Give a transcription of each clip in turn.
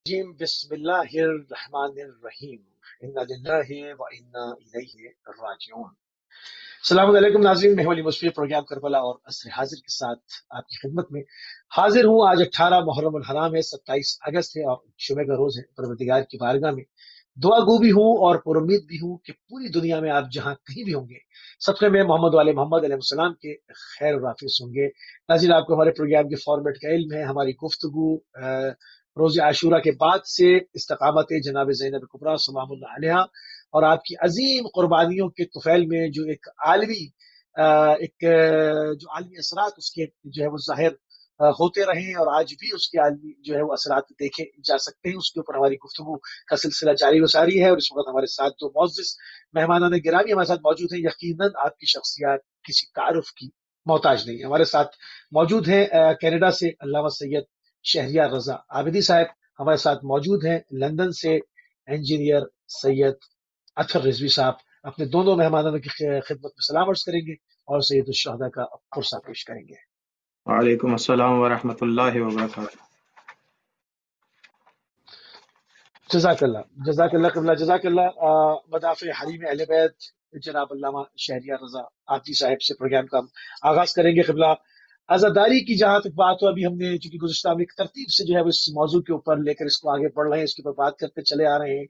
جیم بسم اللہ الرحمن الرحیم انا للہ و انا الیہ راجعون۔ السلام علیکم ناظرین، میں ہوں علی مصفی، پروگرام کربلا اور عصر حاضر کے ساتھ آپ کی خدمت میں حاضر ہوں۔ آج 18 محرم الحرام ہے، 27 اگست ہے اور جمعہ کا روز ہے۔ پروردگار کی بارگاہ میں دعا گو بھی ہوں اور پر امید بھی ہوں کہ پوری دنیا میں آپ جہاں کہیں بھی ہوں گے، سب میں محمد والے محمد علیہ السلام کے خیر و حافظ ہوں گے۔ ناظرین، آپ کو ہمارے پروگرام کے فارمیٹ کا علم ہے۔ ہماری گفتگو روز عاشورہ کے بعد سے استقامت جناب زینب کبریٰ سلام اللہ علیہا اور آپ کی عظیم قربانیوں کے طفیل میں جو ایک عالمی جو عالمی اثرات اس کے جو ہے وہ ظاہر ہوتے رہے ہیں اور آج بھی اس کے عالمی جو ہے وہ اثرات دیکھے جا سکتے ہیں، اس کے اوپر ہماری گفتگو کا سلسلہ جاری و ساری ہے۔ اور اس وقت ہمارے ساتھ دو معزز مہمانان گرامی ہمارے ساتھ موجود ہیں۔ یقیناً آپ کی شخصیات کسی تعارف کی محتاج نہیں ہے۔ ہمارے ساتھ موجود ہیں کینیڈا سے علامہ سید شہریار رضا عابدی صاحب، ہمارے ساتھ موجود ہیں لندن سے انجینئر سید اطہر رضوی صاحب۔ اپنے دونوں مہمانوں کی خدمت میں سلام عرض کریں گے اور سید الشہداء کا پرسہ پیش کریں گے۔ وعلیکم السلام ورحمۃ اللہ وبرکاتہ۔ جزاک اللہ قبلہ، جزاک اللہ۔ مدافع حریم اہل بیت جناب علامہ شہریار رضا عابدی صاحب سے پروگرام کا ہم آغاز کریں گے۔ قبلہ، عزاداری کی جہاں تک بات ہو، ابھی ہم نے چونکہ گزشتہ ہم ایک ترتیب سے جو ہے وہ اس موضوع کے اوپر لے کر اس کو آگے بڑھ رہے ہیں، اس کے اوپر بات کرتے چلے آ رہے ہیں۔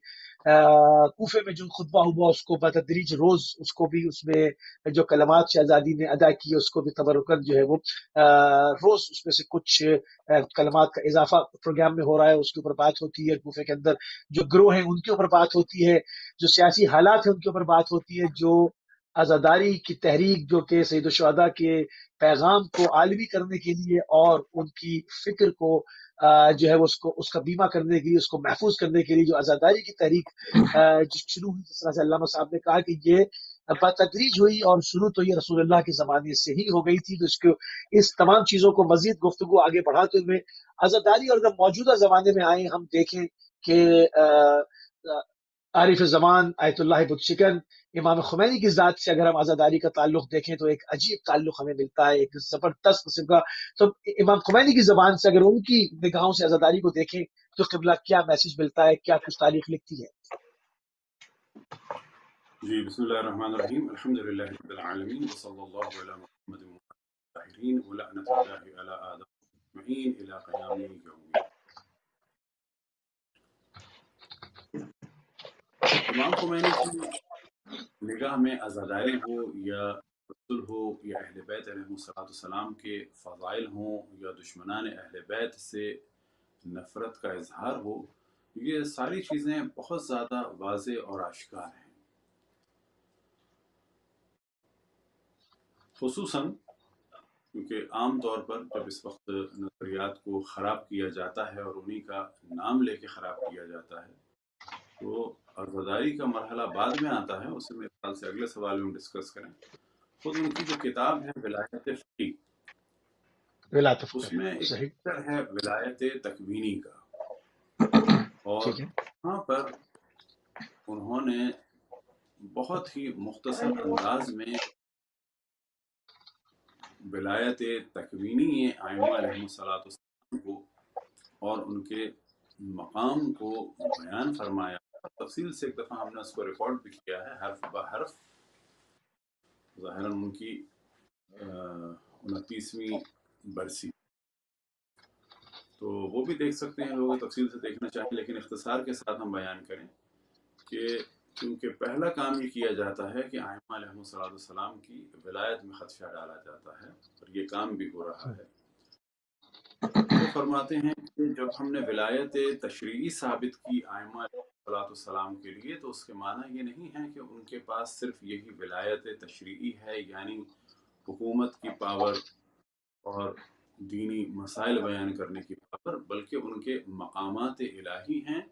کوفے میں جو خطبہ ہوا اس کو بتدریج روز اس کو بھی اس میں جو کلمات شہزادی نے ادا کی اس کو بھی تبرکن جو ہے وہ روز اس میں سے کچھ کلمات کا اضافہ پروگرام میں ہو رہا ہے، اس کے اوپر بات ہوتی ہے۔ کوفے کے اندر جو گروہ ہیں ان کے اوپر بات ہوتی ہے، جو سیاسی حالات ہیں ان کے اوپر بات ہوتی ہے، جو عزاداری کی تحریک جو کہ سید الشہداء کے پیغام کو عالمی کرنے کے لیے اور ان کی فکر کو جو ہے وہ اس کا بیمہ کرنے کے لیے، اس کو محفوظ کرنے کے لیے جو عزاداری کی تحریک شروع ہوئی، جس طرح سے علامہ صاحب نے کہا کہ یہ بتدریج ہوئی اور شروع تو یہ رسول اللہ کے زمانے سے ہی ہو گئی تھی۔ تو اس تمام چیزوں کو مزید گفتگو آگے بڑھاتے ہوئے عزاداری اور اگر موجودہ زمانے میں آئیں، ہم دیکھیں کہ عارف زمان آیت اللہ بت شکن امام خمینی کی ذات سے اگر ہم عزاداری کا تعلق دیکھیں تو ایک عجیب تعلق ہمیں ملتا ہے، ایک زبردست قسم کا۔ تو امام خمینی کی زبان سے اگر ان کی نگاہوں سے عزاداری کو دیکھیں تو قبلہ کیا میسج ملتا ہے، کیا کچھ تاریخ لکھتی ہے؟ جی، بسم اللہ الرحمن الرحیم، الحمدللہ رب العالمین، وصلی اللہ علی محمد الطاہرین ولعنۃ اللہ علی آدم اجمعین الی قیام یوم الدین۔ امام خمینی کی نگاہ میں عزاداری ہو یا رسول ہو یا اہل بیت علیہ السلام کے فضائل ہوں یا دشمنان اہل بیت سے نفرت کا اظہار ہو، یہ ساری چیزیں بہت زیادہ واضح اور آشکار ہیں۔ خصوصاً کیونکہ عام طور پر جب اس وقت نظریات کو خراب کیا جاتا ہے اور انہی کا نام لے کے خراب کیا جاتا ہے تو عزاداری کا مرحلہ بعد میں آتا ہے، اسے میرے خیال سے اگلے سوال میں ہم ڈسکس کریں۔ خود ان کی جو کتاب ہے ولایت فقیہ، اس میں ایک صحیح، چیپٹر ہے ولایت تکوینی کا، اور ٹھیک ہے۔ وہاں پر انہوں نے بہت ہی مختصر انداز میں ولایت تکوینی ائمہ علیہم السلام کو اور ان کے مقام کو بیان فرمایا۔ تفصیل سے ایک دفعہ ہم نے اس کو ریکارڈ بھی کیا ہے حرف بہ حرف۔ ظاہراً ان کی 29ویں برسی، تو وہ بھی دیکھ سکتے ہیں لوگ، تفصیل سے دیکھنا چاہیں، لیکن اختصار کے ساتھ ہم بیان کریں کہ کیونکہ پہلا کام یہ کیا جاتا ہے کہ ائمہ علیہم السلام کی ولایت میں خدشہ ڈالا جاتا ہے، اور یہ کام بھی ہو رہا ہے۔ وہ فرماتے ہیں کہ جب ہم نے ولایت تشریعی ثابت کی ائمہ علیہ السلام کے لیے تو اس کے معنی یہ نہیں ہے کہ ان کے پاس صرف یہی ولایت تشریعی ہے، یعنی حکومت کی پاور اور دینی مسائل بیان کرنے کی پاور، بلکہ ان کے مقامات الہی ہیں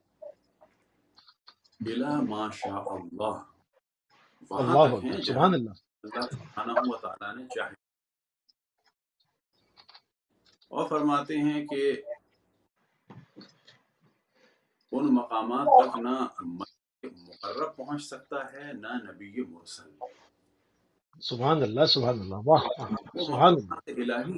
الا ما شاء اللہ، وہاں اللہ تک ہیں اکبر، جہاں سبحان اللہ۔ اللہ سبحانہ و تعالیٰ نے چاہے۔ اور فرماتے ہیں کہ ان مقامات تک نہ مقرب پہنچ سکتا ہے نہ نبی مرسل، سبحان اللہ، سبحان اللہ، واہ، وہ سبحان اللہ۔ مقامات الہی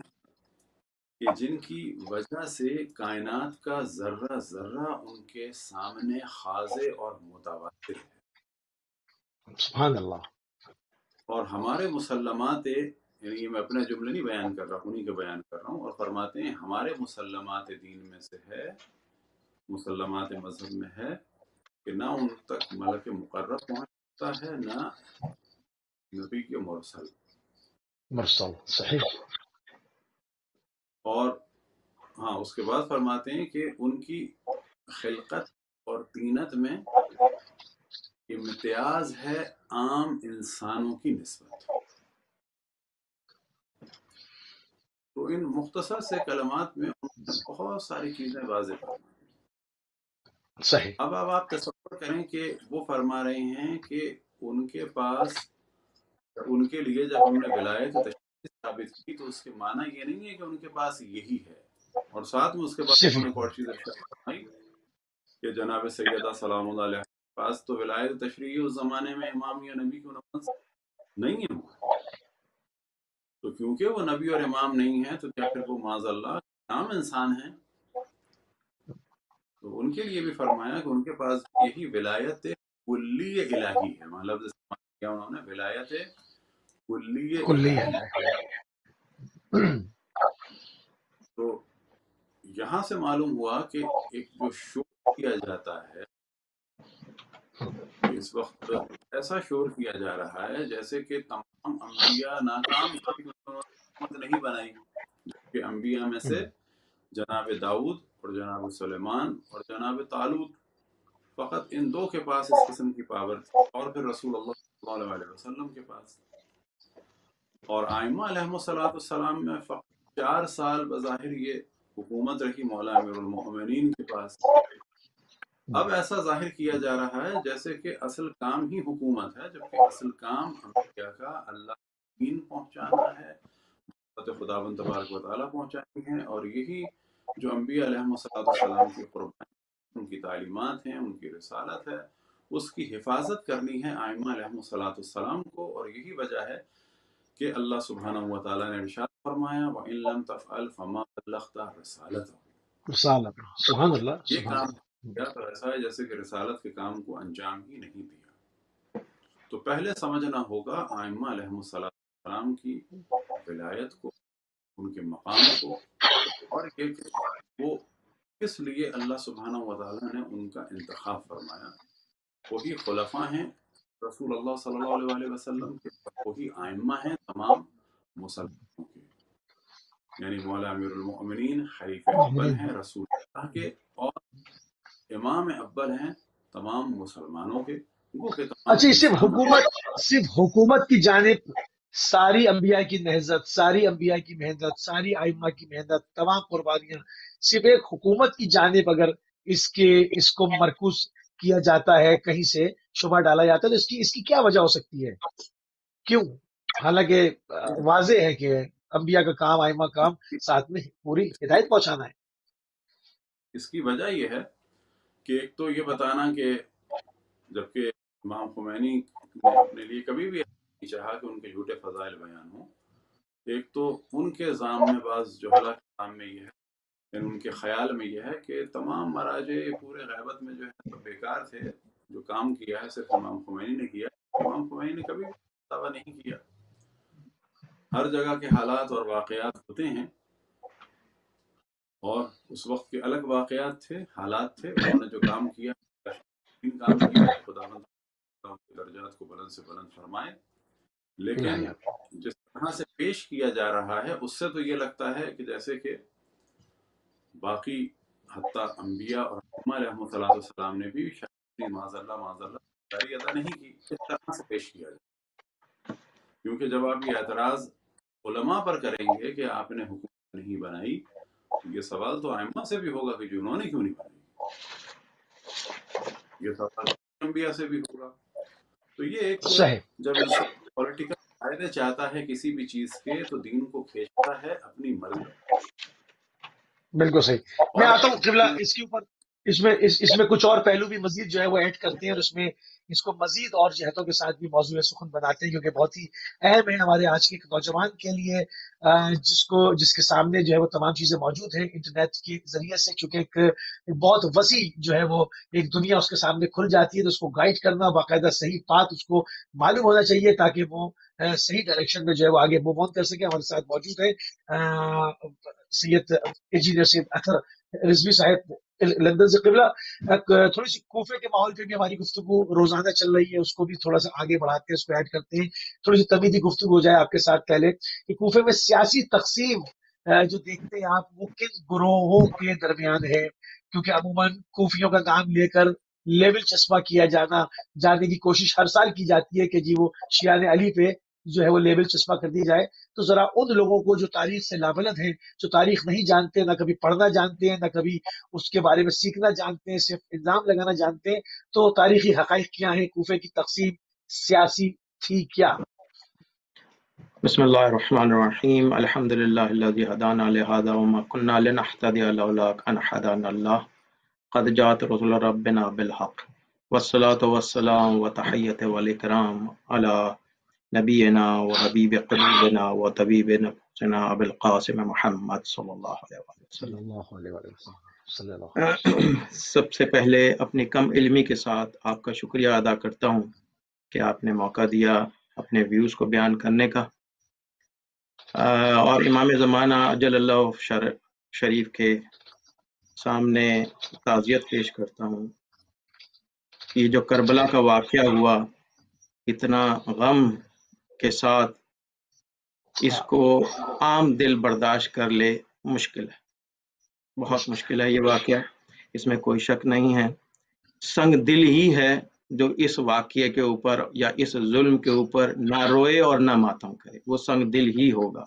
کہ جن کی وجہ سے کائنات کا ذرہ ذرہ ان کے سامنے خاضع اور متواتر ہے. سبحان اللہ. اور ہمارے مسلمات، یعنی میں اپنا جملہ نہیں بیان کر رہا ہوں، انہیں کے بیان کر رہا ہوں، اور فرماتے ہیں ہمارے مسلمات دین میں سے ہے، مسلمات مذہب میں ہے کہ نہ ان تک ملک مقرب پہنچتا ہے نہ نبی کے مرسل. صحیح. اور ہاں اس کے بعد فرماتے ہیں کہ ان کی خلقت اور طینت میں امتیاز ہے عام انسانوں کی نسبت. تو ان مختصر سے کلمات میں انہوں نے بہت ساری چیزیں واضح فرمائی. صحیح. اب آپ تصور کریں کہ وہ فرما رہے ہیں کہ ان کے پاس، ان کے لیے جب ہم نے ولایت تشریع ثابت کی تو اس کے معنی یہ نہیں ہے کہ ان کے پاس یہی ہے. اور ساتھ میں اس کے بعد صرف انہوں نے ایک اور چیز ارشاد فرمائی کہ جناب سیدہ سلام اللہ علیہ کے پاس تو ولایت تشریعی اس زمانے میں امام یا نبی کو نماز نہیں ہے. تو کیونکہ وہ نبی اور امام نہیں ہے تو کیا پھر وہ معاذ اللہ عام انسان ہیں؟ تو ان کے لیے بھی فرمایا کہ ان کے پاس یہی ولایت کلی الہی ہے. مطلب کیا انہوں نے ولایت کلی کلی الہی. ہے. تو یہاں سے معلوم ہوا کہ ایک جو شور کیا جاتا ہے کہ اس وقت ایسا شور کیا جا رہا ہے جیسے کہ تمام انبیاء ناکام حکومت نہیں بنائی، کہ انبیاء میں سے جناب داؤد اور جناب سلیمان اور جناب طالوت، فقط ان دو کے پاس اس قسم کی پاور تھی، اور پھر رسول اللہ صلی اللہ علیہ وسلم کے پاس. اور ائمہ علیہم السلام میں فقط 4 سال بظاہر یہ حکومت رہی مولا امیر المؤمنین کے پاس. اب ایسا ظاہر کیا جا رہا ہے جیسے کہ اصل کام ہی حکومت ہے، جبکہ اصل کام انبیاء کا اللہ دین پہنچانا ہے، خداوند تبارک و تعالیٰ پہنچانی ہے. اور یہی جو انبیاء علیہم السلام کی قربانی، ان کی تعلیمات ہیں، ان کی رسالت ہے، اس کی حفاظت کرنی ہے ائمہ علیہم السلام کو. اور یہی وجہ ہے کہ اللہ سبحانہ و تعالیٰ نے ارشاد فرمایا وَإِن لَمْ تَفْعَلْ فَمَا بَلَّغْتَ رِسَالَتَهُ. سبحان اللہ. یہ سبحان کام اللہ. کیا تو ایسا ہے جیسے کہ رسالت کے کام کو انجام ہی نہیں دیا. تو پہلے سمجھنا ہوگا ائمہ علیہم السلام کی ولایت کو، ان کے مقام کو، اور یہ کہ وہ کس لیے اللہ سبحانہ و تعالیٰ نے ان کا انتخاب فرمایا. وہی خلفاء ہیں رسول اللہ صلی اللہ علیہ وسلم کے، وہی ائمہ ہیں تمام مسلمانوں کے، یعنی مولا امیر المؤمنین خلیفہ اول ہیں رسول اللہ کے، اور امام اول ہیں تمام مسلمانوں کے. وہ کہ تمام اچھا، انسانوں صرف حکومت کی جانب ساری انبیاء کی نہضت، ساری انبیاء کی محنت، ساری ائمہ کی محنت، تمام قربانیاں صرف ایک حکومت کی جانب اگر اس کو مرکوز کیا جاتا ہے، کہیں سے شبہ ڈالا جاتا ہے تو اس کی کیا وجہ ہو سکتی ہے؟ کیوں؟ حالانکہ واضح ہے کہ انبیاء کا کام، ائمہ کا کام ساتھ میں پوری ہدایت پہنچانا ہے. اس کی وجہ یہ ہے کہ ایک تو یہ بتانا کہ جبکہ امام خمینی نے اپنے لیے کبھی بھی نہیں چاہا کہ ان کے جھوٹے فضائل بیان ہوں، ایک تو ان کے ذام میں، بعض جہلا کے ذام میں یہ ہے، یعنی ان کے خیال میں یہ ہے کہ تمام مراجع پورے غیبت میں جو ہے تو بیکار تھے، جو کام کیا ہے صرف امام خمینی نے کیا. امام خمینی نے کبھی بھی دعویٰ نہیں کیا. ہر جگہ کے حالات اور واقعات ہوتے ہیں، اور اس وقت کے الگ واقعات تھے، حالات تھے، انہوں نے جو کام کیا کام کیا، خداوند درجات کو بلند سے بلند فرمائے. لیکن جس طرح سے پیش کیا جا رہا ہے اس سے تو یہ لگتا ہے کہ جیسے کہ باقی حتیٰ انبیاء اور ائمہ علیہم السلام نے بھی شاید معاذ اللہ جاری ادا نہیں کی. اس طرح سے پیش کیا جائے، کیونکہ جب آپ یہ اعتراض علماء پر کریں گے کہ آپ نے حکومت نہیں بنائی، تو یہ سوال تو ائمہ سے بھی ہوگا کہ انہوں نے کیوں نہیں بنائی. یہ سوال انبیاء سے بھی ہوگا. تو یہ ایک صحیح. جب انسان پولیٹیکل فائدے چاہتا ہے کسی بھی چیز کے تو دین کو کھینچتا ہے اپنی مرضی. بالکل صحیح. میں اور آتا ہوں قبلہ اس کے اوپر اس میں کچھ اور پہلو بھی مزید جو ہے وہ ایڈ کرتے ہیں، اور اس میں اس کو مزید اور جہتوں کے ساتھ بھی موضوع سخن بناتے ہیں، کیونکہ بہت ہی اہم ہے ہمارے آج کے نوجوان کے لیے، جس کے سامنے جو ہے وہ تمام چیزیں موجود ہیں انٹرنیٹ کے ذریعے سے، چونکہ ایک بہت وسیع جو ہے وہ ایک دنیا اس کے سامنے کھل جاتی ہے، تو اس کو گائیڈ کرنا، باقاعدہ صحیح بات اس کو معلوم ہونا چاہیے تاکہ وہ صحیح ڈائریکشن میں جو ہے وہ آگے موو آن کر سکے۔ ہمارے ساتھ موجود ہے سید انجینئر سید اطہر رضوی صاحب لندن سے۔ قبلہ تھوڑی سی کوفے کے ماحول پہ بھی ہماری گفتگو روزانہ چل رہی ہے، اس کو بھی تھوڑا سا آگے بڑھاتے ہیں، اس کو ایڈ کرتے ہیں، تھوڑی سی تمیدی گفتگو ہو جائے آپ کے ساتھ پہلے کہ کوفے میں سیاسی تقسیم جو دیکھتے ہیں آپ، وہ کن گروہوں کے درمیان ہے؟ کیونکہ عموماً کوفیوں کا نام لے کر لیول چسپاں کیا جانے کی کوشش ہر سال کی جاتی ہے کہ جی وہ شیعان علی پہ جو ہے وہ لیبل چسپاں کر دی جائے۔ تو ذرا ان لوگوں کو جو تاریخ سے لابلد ہیں، جو تاریخ نہیں جانتے، نہ کبھی پڑھنا جانتے ہیں، نہ کبھی اس کے بارے میں سیکھنا جانتے ہیں، صرف الزام لگانا جانتے ہیں، تو تاریخی حقائق کیا ہیں؟ کوفے کی تقسیم سیاسی تھی کیا؟ بسم اللہ الرحمن الرحیم، الحمد للہ الذی ہدانا لہذا وما کنا لنہتدی لولا ان ہدانا اللہ قد جاءت رسل ربنا بالحق والصلاة والسلام وتحیت والاکرام علی نبینا وحبیب قلوبنا وطبیب نفسنا ابو القاسم محمد صلی اللہ علیہ وسلم۔ سب سے پہلے اپنی کم علمی کے ساتھ آپ کا شکریہ ادا کرتا ہوں کہ آپ نے موقع دیا اپنے ویوز کو بیان کرنے کا، اور امام زمانہ اجل اللہ شریف کے سامنے تعزیت پیش کرتا ہوں۔ یہ جو کربلا کا واقعہ ہوا، اتنا غم کے ساتھ اس کو عام دل برداشت کر لے، مشکل ہے، بہت مشکل ہے یہ واقعہ، اس میں کوئی شک نہیں ہے۔ سنگ دل ہی ہے جو اس واقعے کے اوپر یا اس ظلم کے اوپر نہ روئے اور نہ ماتم کرے، وہ سنگ دل ہی ہوگا۔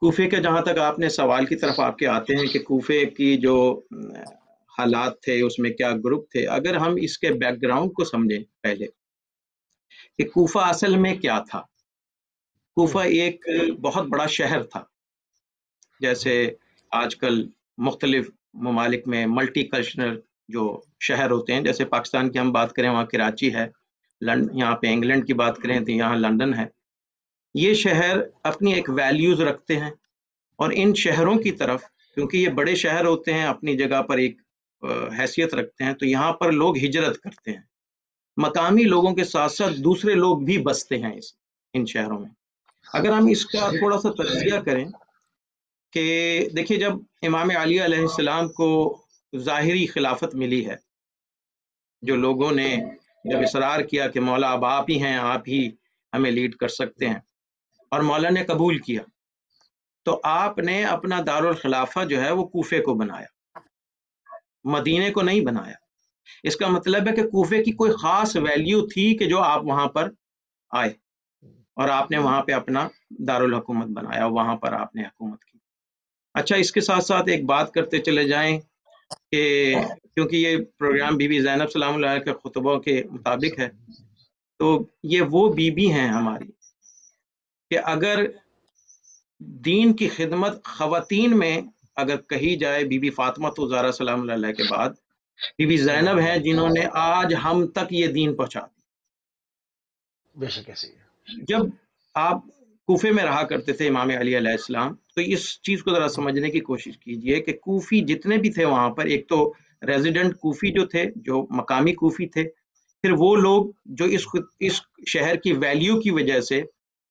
کوفے کے جہاں تک آپ نے سوال کی طرف آپ کے آتے ہیں کہ کوفے کی جو حالات تھے اس میں کیا گروپ تھے، اگر ہم اس کے بیک گراؤنڈ کو سمجھیں پہلے کہ کوفہ اصل میں کیا تھا۔ کوفہ ایک بہت بڑا شہر تھا، جیسے آج کل مختلف ممالک میں ملٹی کلچرل جو شہر ہوتے ہیں، جیسے پاکستان کی ہم بات کریں وہاں کراچی ہے، یہاں پہ انگلینڈ کی بات کریں تو یہاں لندن ہے۔ یہ شہر اپنی ایک ویلیوز رکھتے ہیں، اور ان شہروں کی طرف کیونکہ یہ بڑے شہر ہوتے ہیں، اپنی جگہ پر ایک حیثیت رکھتے ہیں، تو یہاں پر لوگ ہجرت کرتے ہیں، مقامی لوگوں کے ساتھ ساتھ دوسرے لوگ بھی بستے ہیں ان شہروں میں۔ اگر ہم اس کا تھوڑا سا تجزیہ کریں کہ دیکھیے، جب امام علی علیہ السلام کو ظاہری خلافت ملی ہے، جو لوگوں نے جب اصرار کیا کہ مولا اب آپ ہی ہیں، آپ ہی ہمیں لیڈ کر سکتے ہیں، اور مولا نے قبول کیا، تو آپ نے اپنا دارالخلافہ جو ہے وہ کوفے کو بنایا، مدینے کو نہیں بنایا۔ اس کا مطلب ہے کہ کوفے کی کوئی خاص ویلیو تھی کہ جو آپ وہاں پر آئے اور آپ نے وہاں پہ اپنا دارالحکومت بنایا، وہاں پر آپ نے حکومت کی۔ اچھا، اس کے ساتھ ساتھ ایک بات کرتے چلے جائیں کہ کیونکہ یہ پروگرام بی بی زینب سلام اللہ علیہ کے خطبوں کے مطابق ہے، تو یہ وہ بی بی ہیں ہماری کہ اگر دین کی خدمت خواتین میں اگر کہی جائے، بی بی فاطمہ تو زہرا سلام اللہ علیہ کے بعد بی بی زینب ہیں جنہوں نے آج ہم تک یہ دین پہنچا دی۔ بے شک ایسے ہی۔ جب آپ کوفے میں رہا کرتے تھے امام علی علیہ السلام، تو اس چیز کو ذرا سمجھنے کی کوشش کیجئے کہ کوفی جتنے بھی تھے وہاں پر، ایک تو ریزیڈنٹ کوفی جو تھے، جو مقامی کوفی تھے، پھر وہ لوگ جو اس شہر کی ویلیو کی وجہ سے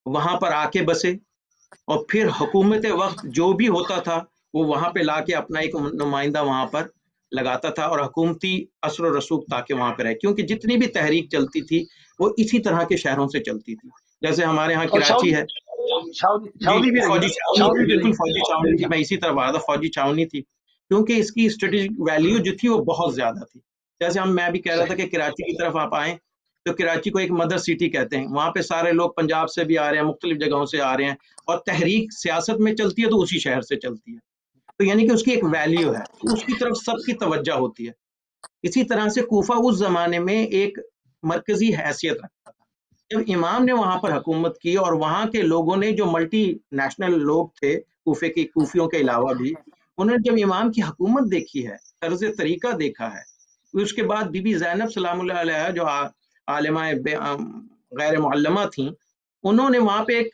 وہاں پر آ کے بسے، اور پھر حکومت وقت جو بھی ہوتا تھا وہ وہاں پہ لا کے اپنا ایک نمائندہ وہاں پر لگاتا تھا، اور حکومتی اثر و رسوخ تاکہ وہاں پہ رہے، کیونکہ جتنی بھی تحریک چلتی تھی وہ اسی طرح کے شہروں سے چلتی تھی۔ جیسے ہمارے ہاں کراچی ہے، جی فوجی چھاونی، بالکل فوجی چھاونی تھی، میں اسی طرح آ رہا تھا، فوجی چھاونی تھی، کیونکہ اس کی اسٹریٹجک ویلیو جو تھی وہ بہت زیادہ تھی۔ جیسے میں بھی کہہ رہا تھا کہ کراچی کی طرف آپ آئیں تو کراچی کو ایک مدر سٹی کہتے ہیں، وہاں پہ سارے لوگ پنجاب سے بھی آ رہے ہیں، مختلف جگہوں سے آ رہے ہیں، اور تحریک سیاست میں چلتی ہے تو اسی شہر سے چلتی ہے، تو یعنی کہ اس کی ایک ویلیو ہے، اس کی طرف سب کی توجہ ہوتی ہے۔ اسی طرح سے کوفہ اس زمانے میں ایک مرکزی حیثیت رکھتا تھا۔ جب امام نے وہاں پر حکومت کی اور وہاں کے لوگوں نے جو ملٹی نیشنل لوگ تھے کوفے کی، کوفیوں کے علاوہ بھی، انہوں نے جب امام کی حکومت دیکھی ہے، طرز طریقہ دیکھا ہے، اس کے بعد بی بی زینب سلام اللہ علیہ جو عالمہ غیر معلمہ تھیں، انہوں نے وہاں پہ ایک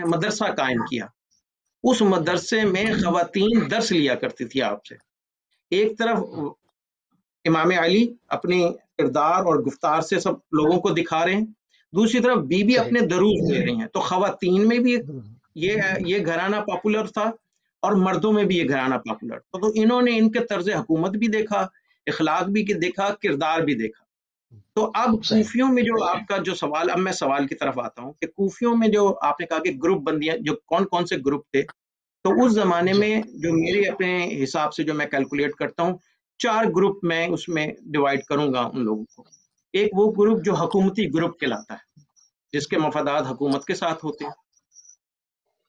مدرسہ قائم کیا. اس مدرسے میں خواتین درس لیا کرتی تھی آپ سے. ایک طرف امام علی اپنے کردار اور گفتار سے سب لوگوں کو دکھا رہے ہیں، دوسری طرف بی بی اپنے دروس دے رہی ہیں. تو خواتین میں بھی یہ گھرانہ پاپولر تھا اور مردوں میں بھی یہ گھرانہ پاپولر تھا. تو انہوں نے ان کے طرز حکومت بھی دیکھا، اخلاق بھی دیکھا، کردار بھی دیکھا. تو اب کوفیوں میں جو آپ کا جو سوال، اب میں سوال کی طرف آتا ہوں کہ کوفیوں میں جو آپ نے کہا کہ گروپ بندیاں، جو کون کون سے گروپ تھے، تو اس زمانے میں جو میرے اپنے حساب سے جو میں کیلکولیٹ کرتا ہوں 4 گروپ میں اس میں ڈیوائیڈ کروں گا ان لوگوں کو. ایک وہ گروپ جو حکومتی گروپ کہلاتا ہے، جس کے مفادات حکومت کے ساتھ ہوتے ہیں،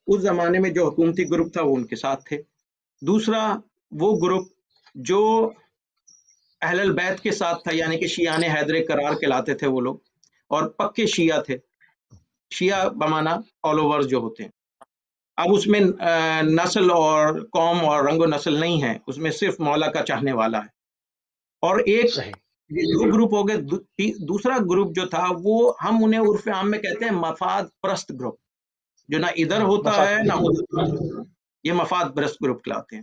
اس زمانے میں جو حکومتی گروپ تھا وہ ان کے ساتھ تھے. دوسرا وہ گروپ جو اہل البیت کے ساتھ تھا، یعنی کہ شیعان حیدر قرار کہلاتے تھے وہ لوگ، اور پکے شیعہ تھے. شیعہ بمانا فالوورز جو ہوتے ہیں. اب اس میں نسل اور قوم اور رنگ و نسل نہیں ہے، اس میں صرف مولا کا چاہنے والا ہے. اور ایک دو گروپ ہو گئے. دوسرا گروپ جو تھا وہ ہم انہیں عرف عام میں کہتے ہیں مفاد پرست گروپ، جو نہ ادھر ہوتا ہے نہ ادھر، یہ مفاد پرست گروپ کہلاتے ہیں.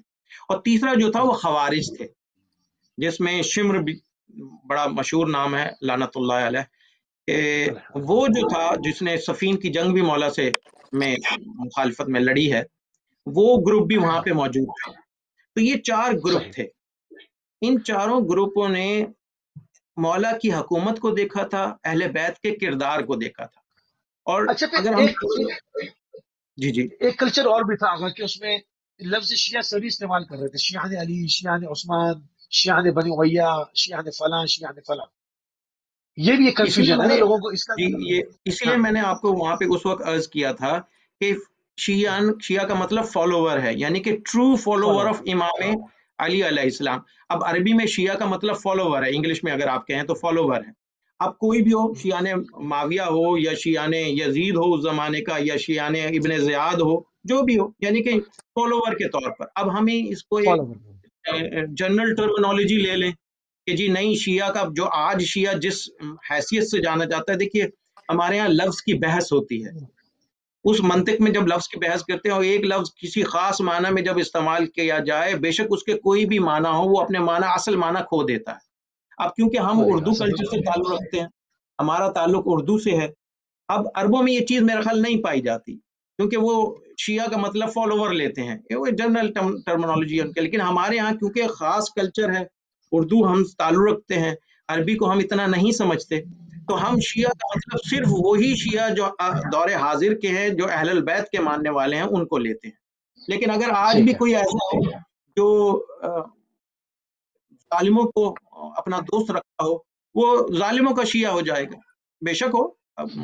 اور تیسرا جو تھا وہ خوارج تھے، جس میں شمر بھی بڑا مشہور نام ہے لعنت اللہ علیہ. وہ جو تھا جس نے صفین کی جنگ بھی مولا سے میں مخالفت میں لڑی ہے، وہ گروپ بھی وہاں پہ موجود تھا. تو یہ 4 گروپ تھے. ان چاروں گروپوں نے مولا کی حکومت کو دیکھا تھا، اہل بیت کے کردار کو دیکھا تھا. اور اگر ہم جی ایک کلچر اور بھی تھا کہ اس میں لفظ شیعہ سبھی استعمال کر رہے تھے، شیعان علی، شیعان عثمان، شیعان بنی امیہ، شیعان فلاں، شیعان فلاں. یہ بھی ایک کنفیوژن ہے نا لوگوں کو اس کا. اس لیے میں نے آپ کو وہاں پہ اس وقت عرض کیا تھا کہ شیعہ کا مطلب فالوور ہے، یعنی کہ ٹرو فالوور آف امام علی علیہ السلام. اب عربی میں شیعہ کا مطلب فالوور ہے، انگلش میں اگر آپ کہیں تو فالوور ہے. اب کوئی بھی ہو، شیعان معاویہ ہو یا شیعان یزید ہو اس زمانے کا، یا شیعان ابن زیاد ہو، جو بھی ہو، یعنی کہ فالوور کے طور پر. اب ہمیں اس کو ایک جنرل ٹرمینالوجی لے لیں کہ جی نہیں، شیعہ کا جو آج شیعہ جس حیثیت سے جانا جاتا ہے، دیکھیے ہمارے ہاں لفظ کی بحث ہوتی ہے. اس منطق میں جب لفظ کی بحث کرتے ہیں اور ایک لفظ کسی خاص معنی میں جب استعمال کیا جائے، بے شک اس کے کوئی بھی معنی ہو، وہ اپنے معنی اصل معنی کھو دیتا ہے. اب کیونکہ ہم اردو کلچر سے تعلق رکھتے ہیں، ہمارا تعلق اردو سے ہے. اب عربوں میں یہ چیز میرا خیال نہیں پائی جاتی، کیونکہ وہ شیعہ کا مطلب فالوور لیتے ہیں، وہ جنرل ٹرمینالوجی ان کے. لیکن ہمارے ہاں کیونکہ خاص کلچر ہے، اردو ہم تعلق رکھتے ہیں، عربی کو ہم اتنا نہیں سمجھتے، تو ہم شیعہ کا مطلب صرف وہی شیعہ جو دور حاضر کے ہیں، جو اہل البیت کے ماننے والے ہیں، ان کو لیتے ہیں. لیکن اگر آج بھی کوئی ایسا ہو جو ظالموں کو اپنا دوست رکھتا ہو، وہ ظالموں کا شیعہ ہو جائے گا، بے شک ہو.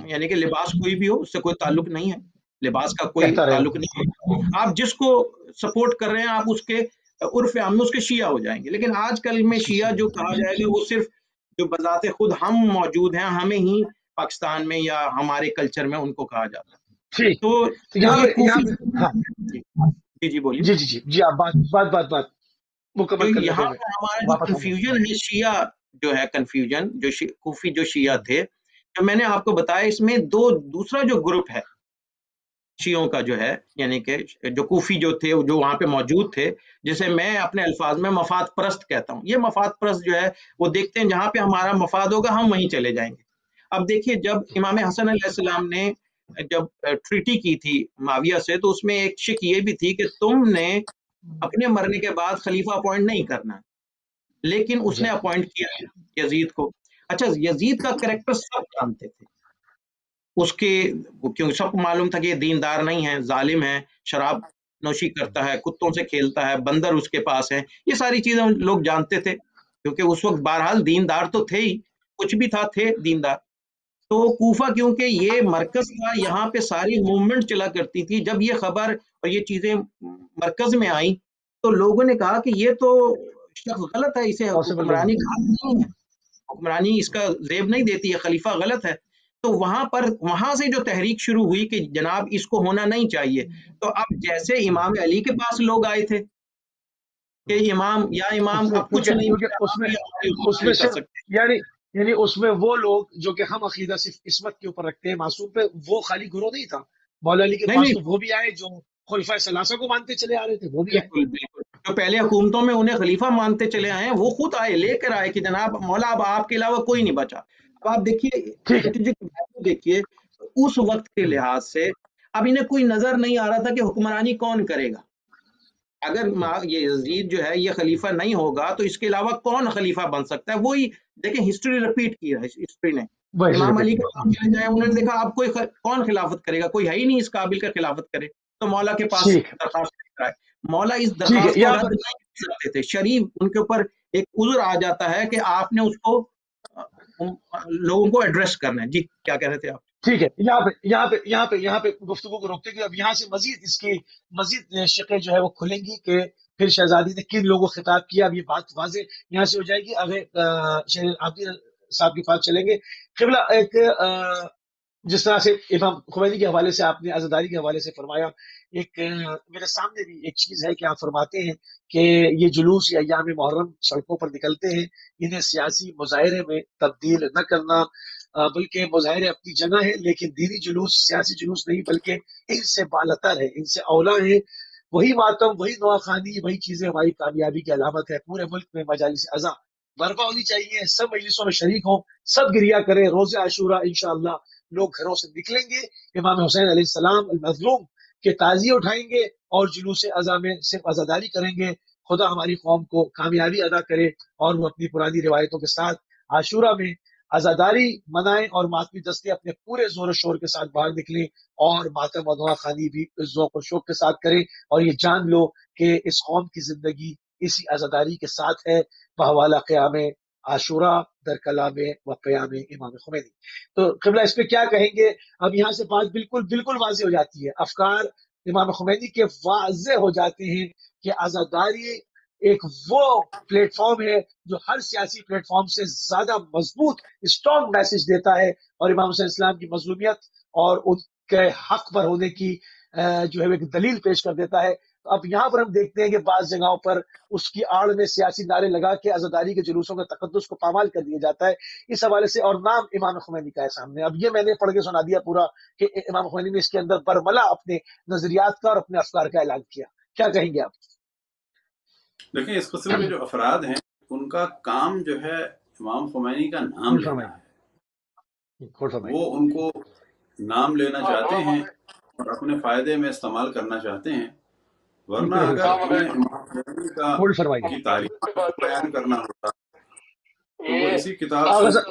یعنی کہ لباس کوئی بھی ہو، اس سے کوئی تعلق نہیں ہے، لباس کا کوئی تعلق نہیں ہے. آپ جس کو سپورٹ کر رہے ہیں، آپ اس کے عرف عام میں اس کے شیعہ ہو جائیں گے. لیکن آج کل میں شیعہ جو کہا جائے گا وہ صرف جو بذات خود ہم موجود ہیں، ہمیں ہی پاکستان میں یا ہمارے کلچر میں ان کو کہا جاتا ہے. تو جی بولیے. جی آپ بات مکمل کر یہاں پر ہمارا جو کنفیوژن ہے، شیعہ جو ہے کنفیوژن، جو کوفی جو شیعہ تھے، جو میں نے آپ کو بتایا، اس میں دوسرا جو گروپ ہے شیعوں کا جو ہے، یعنی کہ جو کوفی جو تھے، جو وہاں پہ موجود تھے، جسے میں اپنے الفاظ میں مفاد پرست کہتا ہوں. یہ مفاد پرست جو ہے وہ دیکھتے ہیں جہاں پہ ہمارا مفاد ہوگا ہم وہیں چلے جائیں گے. اب دیکھیے جب امام حسن علیہ السلام نے جب ٹریٹی کی تھی معاویہ سے، تو اس میں ایک شک یہ بھی تھی کہ تم نے اپنے مرنے کے بعد خلیفہ اپوائنٹ نہیں کرنا، لیکن اس نے اپوائنٹ کیا یزید کو. اچھا، یزید کا کریکٹر سب جانتے تھے، اس کے کیونکہ سب کو معلوم تھا کہ یہ دیندار نہیں ہے، ظالم ہے، شراب نوشی کرتا ہے، کتوں سے کھیلتا ہے، بندر اس کے پاس ہے. یہ ساری چیزیں لوگ جانتے تھے، کیونکہ اس وقت بہرحال دیندار تو تھے ہی، کچھ بھی تھے دیندار. تو کوفہ کیونکہ یہ مرکز تھا، یہاں پہ ساری موومنٹ چلا کرتی تھی. جب یہ خبر اور یہ چیزیں مرکز میں آئیں تو لوگوں نے کہا کہ یہ تو شخص غلط ہے، اسے حکمرانی نہیں ہے، حکمرانی اس کا زیب نہیں دیتی ہے، خلیفہ غلط ہے. تو وہاں سے جو تحریک شروع ہوئی کہ جناب اس کو ہونا نہیں چاہیے. تو اب جیسے امام علی کے پاس لوگ آئے تھے کہ امام یا امام اب کچھ نہیں کیونکہ اس میں صرف یعنی اس میں وہ لوگ جو کہ ہم عقیدہ صرف عصمت کے اوپر رکھتے ہیں معصوم پہ، وہ خالی گروہ نہیں تھا، مولا علی کے پاس تو وہ بھی آئے جو خلفائے ثلاثہ کو مانتے چلے آ رہے تھے، وہ بھی آئے. بالکل جو پہلے حکومتوں میں انہیں خلیفہ مانتے چلے آئے ہیں وہ خود آئے، لے کر آئے کہ جناب مولا اب آپ کے علاوہ کوئی نہیں بچا. اب آپ دیکھیے اس وقت کے لحاظ سے اب انہیں کوئی نظر نہیں آ رہا تھا کہ حکمرانی کون کرے گا. اگر یہ یزید جو ہے یہ خلیفہ نہیں ہوگا تو اس کے علاوہ کون خلیفہ بن سکتا ہے. وہی دیکھیں ہسٹری ریپیٹ کی ہے ہسٹری نے. امام علی کے پاس چلے جائیں، انہوں نے دیکھا آپ کوئی کون خلافت کرے گا، کوئی ہے ہی نہیں اس قابل کا خلافت کرے، تو مولا کے پاس درخواست کرتا ہے. مولا اس درخواست کو رد نہیں کر سکتے تھے. شریف ان کے اوپر ایک عذر آ جاتا ہے کہ آپ نے اس کو لوگوں کو ایڈریس کرنا ہے. جی کیا کہہ رہے تھے آپ؟ ٹھیک ہے، یہاں پہ گفتگو کو روکتے کہ اب یہاں سے مزید شقیں جو ہے وہ کھلیں گی کہ پھر شہزادی نے کن لوگوں کو خطاب کیا. اب یہ بات واضح یہاں سے ہو جائے گی. اگر شہر عابدین صاحب کے پاس چلیں گے، قبلہ ایک جس طرح سے امام خمینی کے حوالے سے آپ نے عزاداری کے حوالے سے فرمایا، ایک میرے سامنے بھی ایک چیز ہے کہ آپ فرماتے ہیں کہ یہ جلوس یا ایام محرم سڑکوں پر نکلتے ہیں، انہیں سیاسی مظاہرے میں تبدیل نہ کرنا، بلکہ مظاہرے اپنی جگہ ہے لیکن دینی جلوس سیاسی جلوس نہیں، بلکہ ان سے بالاتر ہے، ان سے اولا ہے. وہی ماتم، وہی نواخوانی، وہی چیزیں ہماری کامیابی کی علامت ہے. پورے ملک میں مجالس عزا برپا ہونی چاہیے، سب مجلسوں میں شریک ہوں، سب گریا کریں. روز عاشورہ انشاءاللہ لوگ گھروں سے نکلیں گے، امام حسین علیہ السلام المظلوم کے تعزیے اٹھائیں گے اور جلوس عزا میں صرف عزاداری کریں گے. خدا ہماری قوم کو کامیابی ادا کرے اور وہ اپنی پرانی روایتوں کے ساتھ عاشورہ میں عزاداری منائیں اور ماتمی دستے اپنے پورے زور و شور کے ساتھ باہر نکلیں اور ماتم و خانی بھی ذوق و شوق کے ساتھ کریں. اور یہ جان لو کہ اس قوم کی زندگی اسی عزاداری کے ساتھ ہے، بحوالہ قیام عاشورہ در کلام و قیام امام خمینی. تو قبلہ اس پہ کیا کہیں گے؟ اب یہاں سے بات بالکل واضح ہو جاتی ہے، افکار امام خمینی کے واضح ہو جاتے ہیں کہ عزاداری ایک وہ پلیٹ فارم ہے جو ہر سیاسی پلیٹ فارم سے زیادہ مضبوط اسٹرانگ میسج دیتا ہے اور امام حسین اسلام کی مظلومیت اور ان کے حق پر ہونے کی جو ہے ایک دلیل پیش کر دیتا ہے. اب یہاں پر ہم دیکھتے ہیں کہ بعض جگہوں پر اس کی آڑ میں سیاسی نعرے لگا کے عزاداری کے جلوسوں کے تقدس کو پامال کر دیا جاتا ہے. اس حوالے سے اور نام امام خمینی کا ہے سامنے. اب یہ میں نے پڑھ کے سنا دیا پورا کہ امام خمینی نے اس کے اندر برملا اپنے نظریات کا اور اپنے افکار کا اعلان کیا. کیا کہیں گے آپ؟ دیکھیں اس قسم کے جو افراد ہیں ان کا کام جو ہے امام خمینی کا نام لینا ہے. وہ ان کو نام لینا چاہتے ہیں اور اپنے فائدے میں استعمال کرنا چاہتے ہیں، ورنہ اگر انہیں امام خمینی کی تعلیم بیان کرنا ہوتا تو وہ اسی کتاب سے.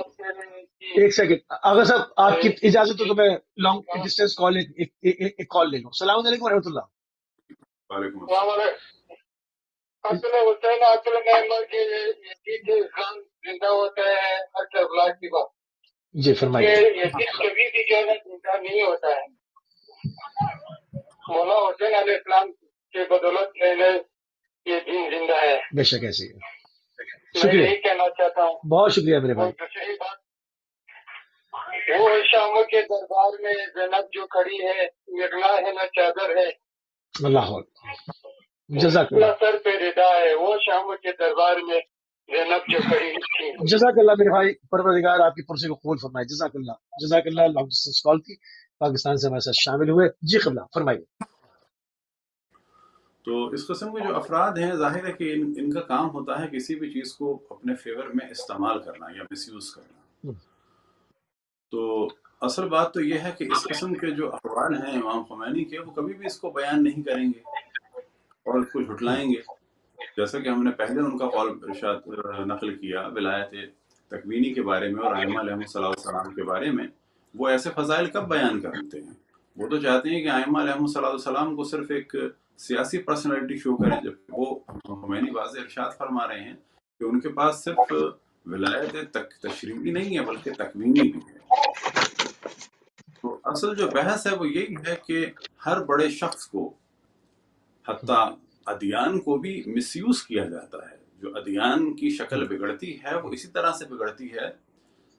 ایک سیکنڈ آغا صاحب آپ کی اجازت ہو تو میں لانگ ڈسٹینس کال ایک کال لے لوں. السلام علیکم ورحمۃ اللہ. وعلیکم السلام. اصل حسین عاقل محمد کے یزید خان زندہ ہوتا ہے اکثر بلاک کی بات. جی فرمائیے. یزید کبھی بھی جو ہے زندہ نہیں ہوتا ہے. مولا حسین علیہ السلام کے بدولت میں یہ دین زندہ ہے. بے شک ایسے ہی. میں یہی کہنا چاہتا ہوں. بہت شکریہ میرے بھائی. دوسری بات، وہ شام کے دربار میں زینب جو کھڑی ہے، نگلا ہے نہ چادر ہے. اللہ جزاک اللہ. سر پہ ردا ہے، وہ شام کے دربار میں زینب جو کھڑی تھی. جزاک اللہ میرے بھائی، پروردگار آپ کی پرسے کو قبول فرمائے. جزاک اللہ جزاک اللہ. لانگ ڈسٹینس کال تھی، پاکستان سے ہمارے ساتھ شامل ہوئے. جی قبلہ فرمائیے. تو اس قسم کے جو افراد ہیں ظاہر ہے کہ ان کا کام ہوتا ہے کسی بھی چیز کو اپنے فیور میں استعمال کرنا یا مس یوز کرنا. تو اصل بات تو یہ ہے کہ اس قسم کے جو اقوال ہیں امام خمینی کے، وہ کبھی بھی اس کو بیان نہیں کریں گے اور اس کو جھٹلائیں گے. جیسا کہ ہم نے پہلے ان کا قول ارشاد نقل کیا ولایت تکوینی کے بارے میں اور ائمہ علیہم السلام کے بارے میں، وہ ایسے فضائل کب بیان کرتے ہیں؟ وہ تو چاہتے ہیں کہ ائمہ علیہم السلام کو صرف ایک سیاسی پرسنالٹی شو کریں، جبکہ وہ خمینی واضح ارشاد فرما رہے ہیں کہ ان کے پاس صرف ولایت تشریعی نہیں ہے بلکہ تکوینی بھی ہے. تو اصل جو بحث ہے وہ یہی ہے کہ ہر بڑے شخص کو، حتیٰ ادیان کو بھی مس یوز کیا جاتا ہے. جو ادیان کی شکل بگڑتی ہے وہ اسی طرح سے بگڑتی ہے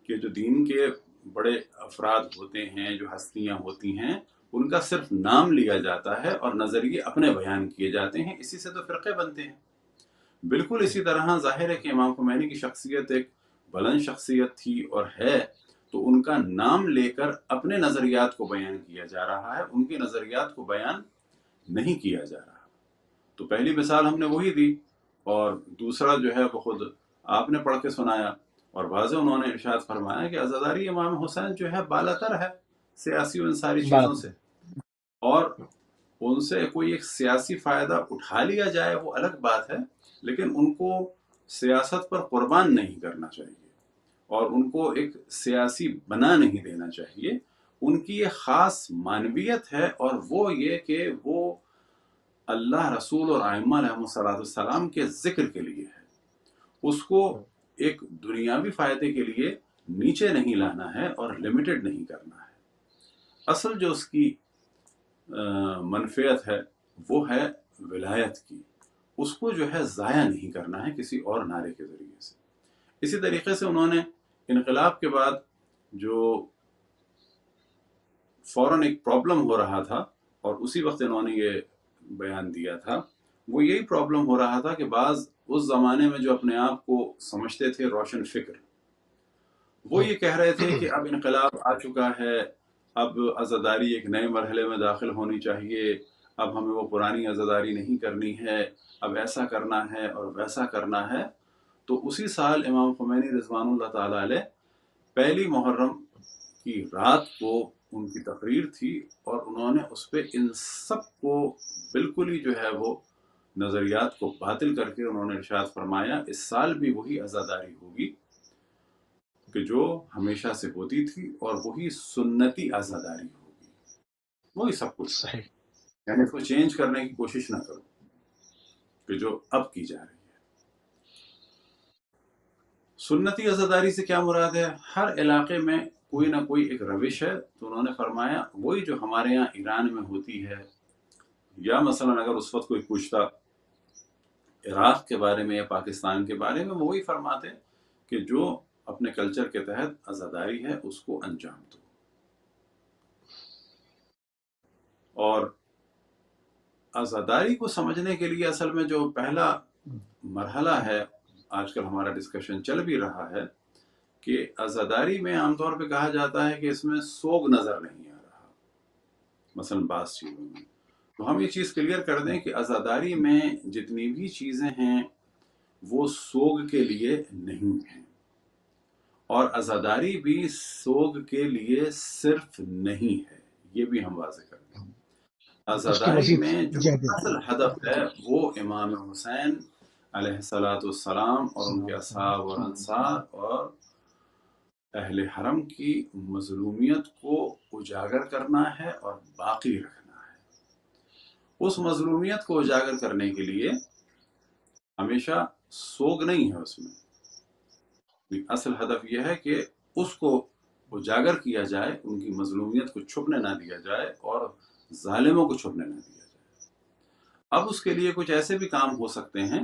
کہ جو دین کے بڑے افراد ہوتے ہیں، جو ہستیاں ہوتی ہیں، ان کا صرف نام لیا جاتا ہے اور نظریے اپنے بیان کیے جاتے ہیں. اسی سے تو فرقے بنتے ہیں. بالکل اسی طرح ظاہر ہے کہ امام خمینی کی شخصیت ایک بلند شخصیت تھی اور ہے، تو ان کا نام لے کر اپنے نظریات کو بیان کیا جا رہا ہے، ان کے نظریات کو بیان نہیں کیا جا رہا۔ تو پہلی مثال ہم نے وہی دی، اور دوسرا جو ہے وہ خود آپ نے پڑھ کے سنایا، اور واضح انہوں نے ارشاد فرمایا کہ عزاداری امام حسین جو ہے بالاتر ہے سیاسی و ان ساری چیزوں سے، اور ان سے کوئی ایک سیاسی فائدہ اٹھا لیا جائے وہ الگ بات ہے، لیکن ان کو سیاست پر قربان نہیں کرنا چاہیے اور ان کو ایک سیاسی بنا نہیں دینا چاہیے۔ ان کی یہ خاص معنویت ہے، اور وہ یہ کہ وہ اللہ، رسول اور ائمہ علیہ السلام کے ذکر کے لیے ہے، اس کو ایک دنیاوی فائدے کے لیے نیچے نہیں لانا ہے اور لمیٹڈ نہیں کرنا ہے۔ اصل جو اس کی منفعت ہے وہ ہے ولایت کی، اس کو جو ہے ضائع نہیں کرنا ہے کسی اور نعرے کے ذریعے سے۔ اسی طریقے سے انہوں نے انقلاب کے بعد جو فوراً ایک پرابلم ہو رہا تھا، اور اسی وقت انہوں نے یہ بیان دیا تھا، وہ یہی پرابلم ہو رہا تھا کہ بعض اس زمانے میں جو اپنے آپ کو سمجھتے تھے روشن فکر، وہ یہ کہہ رہے تھے کہ اب انقلاب آ چکا ہے، اب عزاداری ایک نئے مرحلے میں داخل ہونی چاہیے، اب ہمیں وہ پرانی عزاداری نہیں کرنی ہے، اب ایسا کرنا ہے اور ویسا کرنا ہے۔ تو اسی سال امام خمینی رضوان اللہ تعالی علیہ پہلی محرم کی رات کو ان کی تقریر تھی، اور انہوں نے اس پہ ان سب کو بالکل ہی جو ہے وہ نظریات کو باطل کر کے انہوں نے ارشاد فرمایا اس سال بھی وہی عزاداری ہوگی کہ جو ہمیشہ سے ہوتی تھی، اور وہی سنتی عزاداری ہوگی، وہی سب کچھ، صحیح، یعنی اس کو چینج کرنے کی کوشش نہ کرو کہ جو اب کی جا رہی ہے۔ سنتی عزاداری سے کیا مراد ہے؟ ہر علاقے میں کوئی نہ کوئی ایک روش ہے، تو انہوں نے فرمایا وہی جو ہمارے یہاں ایران میں ہوتی ہے، یا مثلا اگر اس وقت کوئی پوچھتا عراق کے بارے میں یا پاکستان کے بارے میں، وہی فرماتے کہ جو اپنے کلچر کے تحت عزاداری ہے اس کو انجام دو۔ اور عزاداری کو سمجھنے کے لیے اصل میں جو پہلا مرحلہ ہے، آج کل ہمارا ڈسکشن چل بھی رہا ہے، کہ عزاداری میں عام طور پہ کہا جاتا ہے کہ اس میں سوگ نظر نہیں آ رہا، مثلا بعض چیزوں میں۔ تو ہم یہ چیز کلیئر کر دیں کہ عزاداری میں جتنی بھی چیزیں ہیں وہ سوگ کے لیے نہیں ہیں، اور عزاداری بھی سوگ کے لیے صرف نہیں ہے، یہ بھی ہم واضح کر دیں۔ عزاداری میں جو اصل ہدف ہے وہ امام حسین علیہ السلام اور ان کے اصحاب اور انصار اور اہل حرم کی مظلومیت کو اجاگر کرنا ہے اور باقی رکھنا ہے۔ اس مظلومیت کو اجاگر کرنے کے لیے ہمیشہ سوگ نہیں ہے، اس میں اصل ہدف یہ ہے کہ اس کو اجاگر کیا جائے، ان کی مظلومیت کو چھپنے نہ دیا جائے اور ظالموں کو چھپنے نہ دیا جائے۔ اب اس کے لیے کچھ ایسے بھی کام ہو سکتے ہیں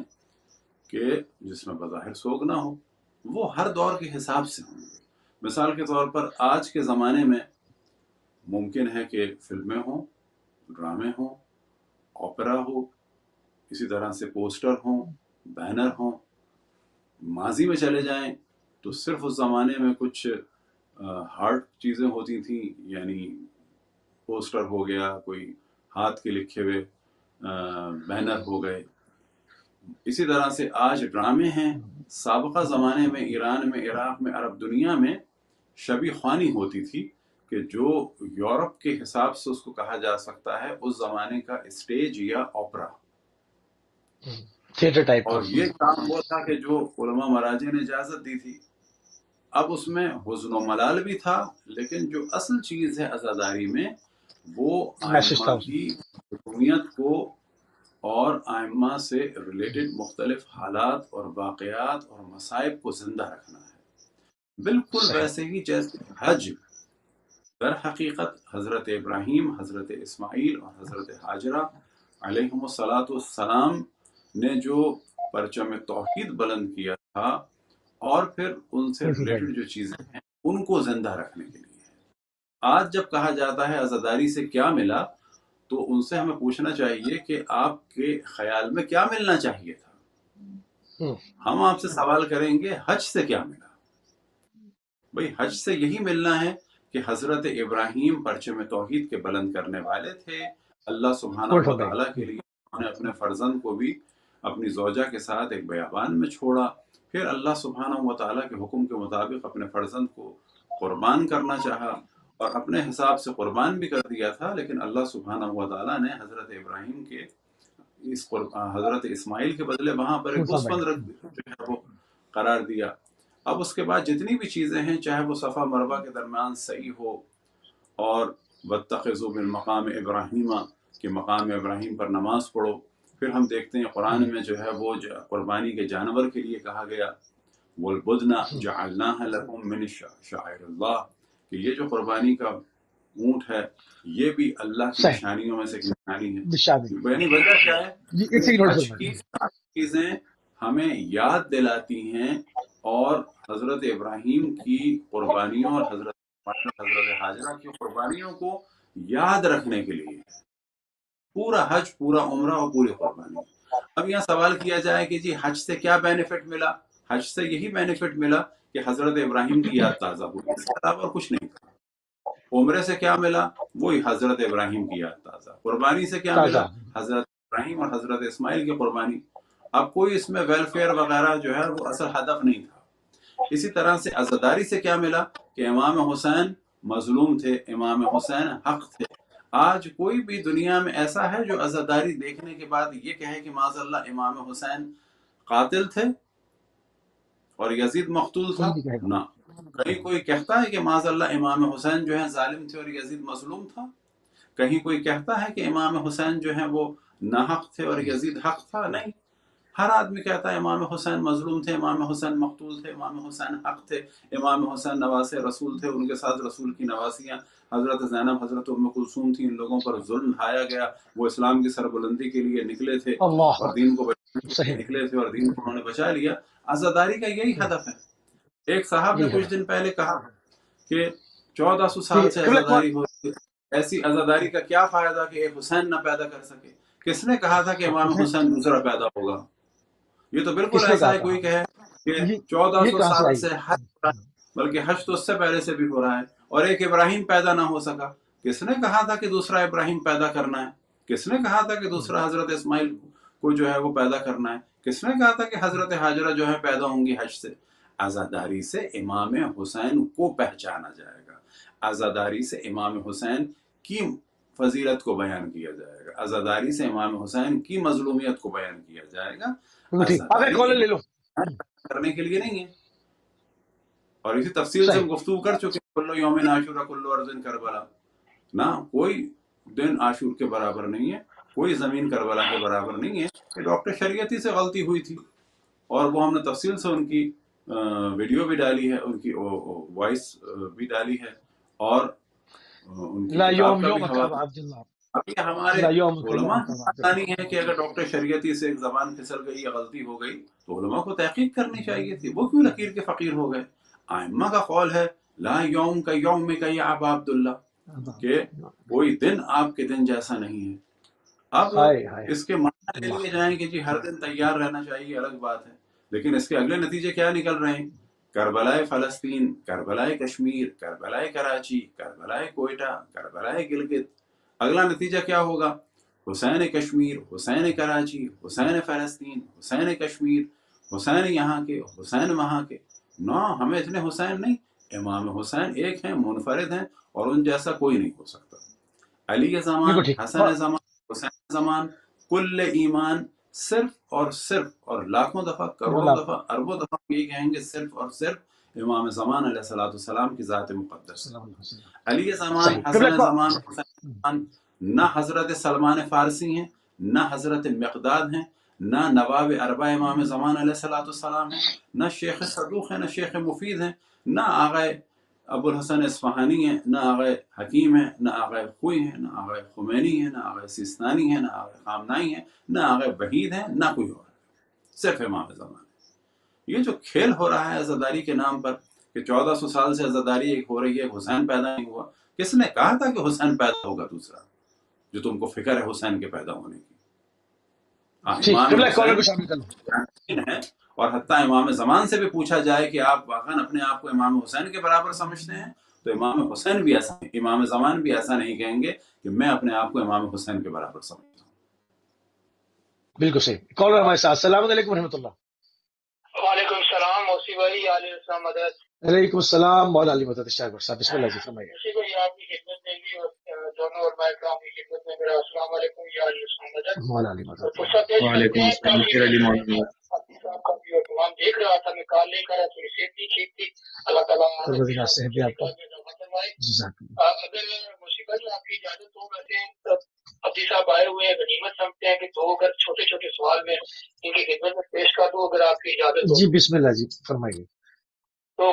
کہ جس میں بظاہر سوگ نہ ہو، وہ ہر دور کے حساب سے ہوں گے۔ مثال کے طور پر آج کے زمانے میں ممکن ہے کہ فلمیں ہوں، ڈرامے ہوں، اوپرا ہو، اسی طرح سے پوسٹر ہوں، بینر ہوں۔ ماضی میں چلے جائیں تو صرف اس زمانے میں کچھ ہارڈ چیزیں ہوتی تھیں، یعنی پوسٹر ہو گیا، کوئی ہاتھ کے لکھے ہوئے بینر ہو گئے۔ اسی طرح سے آج ڈرامے ہیں۔ سابقہ زمانے میں ایران میں، عراق میں، عرب دنیا میں شبی خوانی ہوتی تھی کہ جو یورپ کے حساب سے اس کو کہا جا سکتا ہے اس زمانے کا اسٹیج یا اوپرا، تھیٹر ٹائپ، اور یہ کام وہ تھا کہ جو علماء مراجع نے اجازت دی تھی۔ اب اس میں حزن و ملال بھی تھا، لیکن جو اصل چیز ہے عزاداری میں وہ آئمہ کی حکومیت کو اور آئمہ سے ریلیٹڈ مختلف حالات اور واقعات اور مصائب کو زندہ رکھنا ہے، بالکل ویسے ہی جیسے حج در حقیقت حضرت ابراہیم، حضرت اسماعیل اور حضرت حاجرہ علیہم السلام نے جو پرچم توحید بلند کیا تھا، اور پھر ان سے ریلیٹڈ جو چیزیں ہیں ان کو زندہ رکھنے کے لیے ہے۔ آج جب کہا جاتا ہے عزاداری سے کیا ملا، تو ان سے ہمیں پوچھنا چاہیے کہ آپ کے خیال میں کیا ملنا چاہیے تھا؟ ہم آپ سے سوال کریں گے حج سے کیا ملا؟ بھئی حج سے یہی ملنا ہے کہ حضرت ابراہیم پرچم توحید کے بلند کرنے والے تھے. اللہ سبحانہ و تعالیٰ کے لیے انہوں نے اپنے فرزند کو بھی اپنی زوجہ کے ساتھ ایک بیابان میں چھوڑا. پھر اللہ سبحانہ و تعالیٰ کے حکم کے مطابق اپنے فرزند کو قربان کرنا چاہا اور اپنے حساب سے قربان بھی کر دیا تھا. لیکن اللہ سبحانہ و تعالیٰ نے حضرت ابراہیم کے حضرت اسماعیل کے بدلے وہاں پر ایک گوسفند رکھ وہ قرار دیا. اب اس کے بعد جتنی بھی چیزیں ہیں، چاہے وہ صفا مروہ کے درمیان سعی ہو اور واتخذوا من مقام ابراہیم کہ مقام ابراہیم پر نماز پڑھو. پھر ہم دیکھتے ہیں قرآن میں جو ہے وہ قربانی کے جانور کے لیے کہا گیا والبدن جعلناها لكم من شعائر اللہ، کہ یہ جو قربانی کا اونٹ ہے یہ بھی اللہ کی نشانیوں میں سے ایک نشانی ہے. یعنی وجہ کیا ہے؟ حج کی چیزیں ہمیں یاد دلاتی ہیں اور حضرت ابراہیم کی قربانیوں اور حضرت حاجرہ کی قربانیوں کو یاد رکھنے کے لیے پورا حج، پورا عمرہ اور پوری قربانی. اب یہاں سوال کیا جائے کہ جی حج سے کیا بینیفٹ ملا؟ حج سے یہی بینیفٹ ملا کہ حضرت ابراہیم کی یاد تازہ ہوئی، اس کے علاوہ اور کچھ نہیں تھا. عمرے سے کیا ملا؟ وہی حضرت ابراہیم کی یاد تازہ. قربانی سے کیا ملا؟ حضرت ابراہیم اور حضرت اسماعیل کی قربانی. اب کوئی اس میں ویلفیئر وغیرہ جو ہے وہ اصل ہدف نہیں تھا. اسی طرح سے عزاداری سے کیا ملا کہ امام حسین مظلوم تھے، امام حسین حق تھے. آج کوئی بھی دنیا میں ایسا ہے جو عزاداری دیکھنے کے بعد یہ کہے کہ معاذ اللہ امام حسین قاتل تھے اور یزید مقتول تھا؟ نہ. کہیں کوئی کہتا ہے کہ معاذ اللہ امام حسین جو ہے ظالم تھے اور یزید مظلوم تھا؟ کہیں کوئی کہتا ہے کہ امام حسین جو ہے وہ ناحق تھے اور یزید حق تھا؟ نہیں. ہر آدمی کہتا ہے امام حسین مظلوم تھے، امام حسین مقتول تھے، امام حسین حق تھے، امام حسین نواسے رسول تھے، ان کے ساتھ رسول کی نواسیاں حضرت زینب، حضرت ام کلثوم تھی. ان لوگوں پر ظلم ڈھایا گیا، وہ اسلام کی سربلندی کے لیے نکلے تھے اور دین کو بچانے کے لیے نکلے تھے اور دین کو انہوں نے بچا لیا. عزاداری کا یہی ہدف ہے. ایک صاحب نے کچھ دن پہلے کہا کہ 1400 سال سے عزاداری ہو رہی ہے، ایسی عزاداری کا کیا فائدہ کہ ایک حسین نہ پیدا کر سکے؟ کس نے کہا تھا کہ امام حسین دوسرا پیدا ہوگا؟ یہ تو بالکل ایسا ہے کوئی کہے کہ 1400 سال سے حج، بلکہ حج تو اس سے پہلے سے بھی ہو رہا ہے اور ایک ابراہیم پیدا نہ ہو سکا. کس نے کہا تھا کہ دوسرا ابراہیم پیدا کرنا ہے؟ کس نے کہا تھا کہ دوسرا حضرت اسماعیل کو جو ہے وہ پیدا کرنا ہے؟ کس نے کہا تھا کہ حضرت حاجرہ جو ہے پیدا ہوں گی حج سے؟ عزاداری سے امام حسین کو پہچانا جائے گا، عزاداری سے امام حسین کی فضیلت کو بیان کیا جائے گا، عزاداری سے امام حسین کی مظلومیت کو بیان کیا جائے گا. کرنے کے لیے نہیں ہے. اور اسی تفصیل سے ہم گفتگو کر چکے کلو یوم عاشورہ کلو ارض کربلا. نہ کوئی دن عاشور کے برابر نہیں ہے، کوئی زمین کربلا کے برابر نہیں ہے. کہ ڈاکٹر شریعتی سے غلطی ہوئی تھی اور وہ ہم نے تفصیل سے ان کی ویڈیو بھی ڈالی ہے، ان کی وائس بھی ڈالی ہے اور ان کی کتاب کا بھی حوالہ. اب یہ ہمارے علماء نہیں ہے کہ اگر ڈاکٹر شریعتی سے ایک زبان پھسل گئی یا غلطی ہو گئی تو علماء کو تحقیق کرنی چاہیے تھی. وہ کیوں لکیر کے فقیر ہو گئے؟ ائمہ کا قول ہے لا یوم کا یوم کا یا ابا عبداللہ، کہ کوئی دن آپ کے دن جیسا نہیں ہے. اب اس کے معنی لے لیے جائیں کہ جی ہر دن تیار رہنا چاہیے، الگ بات ہے، لیکن اس کے اگلے نتیجے کیا نکل رہے ہیں؟ کربلائے فلسطین، کربلائے کشمیر، کربلائے کراچی، کربلائے کوئٹہ، کربلائے گلگت. اگلا نتیجہ کیا ہوگا؟ حسین کشمیر، حسین کراچی، حسین فلسطین، حسین کشمیر، حسین یہاں کے، حسین وہاں کے. نو، ہمیں اتنے حسین نہیں، امام حسین ایک ہیں، منفرد ہیں اور ان جیسا کوئی نہیں ہو سکتا. علی زمان، حسن زمان، حسین زمان، کل ایمان، صرف اور لاکھوں دفعہ، کروڑوں دفعہ، اربوں دفعہ یہ کہیں گے صرف اور صرف امام زمان علیہ الصلوۃ والسلام کی ذات مقدس. علی زمان، حسن زمان، حسین زمان نہ حضرت سلمان فارسی ہیں، نہ حضرت مقداد ہیں، نہ نواب اربع امام زمان علیہ الصلوۃ والسلام ہیں، نہ شیخ صدوق ہیں، نہ شیخ مفید ہیں، نہ آغا ابو الحسن اصفہانی ہیں، نہ آغا حکیم ہیں، نہ آغا خوئی ہیں، نہ آغا خمینی ہیں، نہ آغا سیستانی ہیں، نہ آغا خامنائی ہیں، نہ آغا وحید ہیں، نہ کوئی اور، صرف امام زمان. یہ جو کھیل ہو رہا ہے عزاداری کے نام پر کہ 1400 سال سے عزاداری ایک ہو رہی ہے، حسین پیدا نہیں ہوا. کس نے کہا تھا کہ حسین پیدا ہوگا دوسرا، جو تم کو فکر ہے حسین کے پیدا ہونے کی؟ امام حسین ہے اور حتیٰ امام زمان سے بھی پوچھا جائے کہ آپ واقعاً اپنے آپ کو امام حسین کے برابر سمجھتے ہیں، تو امام حسین بھی ایسا، امام زمان بھی ایسا نہیں کہیں گے کہ میں اپنے آپ کو امام حسین کے برابر سمجھتا ہوں۔ بالکل صحیح۔ کالر ہمارے ساتھ، السلام علیکم ورحمۃ اللہ۔ وعلیکم السلام موسی بھائی، علیہ السلام مدد۔ وعلیکم السلام مولانا علی مدد اشار صاحب، بسم اللہ جی فرمائیے۔ موسی بھائی آپ کی خدمت میں بھی اور دونوں علماء کرام کی خدمت میں میرا السلام علیکم یا علیہ السلام مدد۔ مولانا علی مدد۔ فرصت پیش کرتے وعلیکم ہیں، السلام خیر علی مولانا۔ صاحب کا بھی اہتمام دیکھ رہا تھا، میں کال نہیں کر رہا، تھوڑی صحت نہیں ٹھیک تھی، اللہ تعالیٰ پروردگار صاحب بھی آپ کو جزاک اللہ۔ اگر موسی بھائی آپ کی اجازت ہو، ویسے ابھی صاحب آئے ہوئے ہیں، غنیمت سمجھتے ہیں کہ دو اگر چھوٹے چھوٹے سوال میں ان کی خدمت میں پیش کر دوں اگر آپ کی اجازت ہو۔ جی بسم اللہ جی فرمائیے۔ تو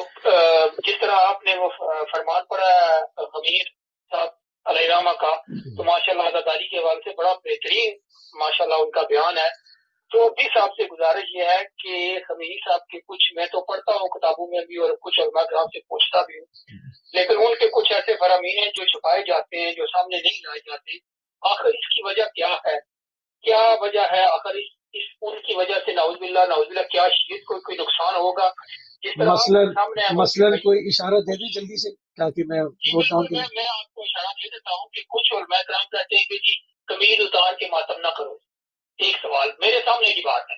جس طرح آپ نے وہ فرمان پڑھا ہے حمید صاحب علیہ رحمہ کا، تو ماشاءاللہ عزاداری کے حوالے سے بڑا بہترین ماشاءاللہ ان کا بیان ہے۔ تو ابھی صاحب سے گزارش یہ ہے کہ حمید صاحب کے کچھ میں تو پڑھتا ہوں کتابوں میں بھی اور کچھ علماء کرام سے پوچھتا بھی ہوں، لیکن ان کے کچھ ایسے فرامین ہیں جو چھپائے جاتے ہیں، جو سامنے نہیں لائے جاتے۔ آخر اس کی وجہ کیا ہے؟ کیا وجہ ہے آخر اس ان کی وجہ سے نعوذ باللہ کیا شیعت کو کوئی نقصان ہوگا؟ جس طرح مثلاً کوئی اشارہ دے دیں جلدی سے تاکہ میں نوٹ ڈاؤن کروں۔ میں آپ کو اشارہ دے دیتا ہوں کہ کچھ علماء کرام کہتے ہیں کہ جی قمیض اتار کے ماتم نہ کرو، ایک سوال میرے سامنے کی بات ہے۔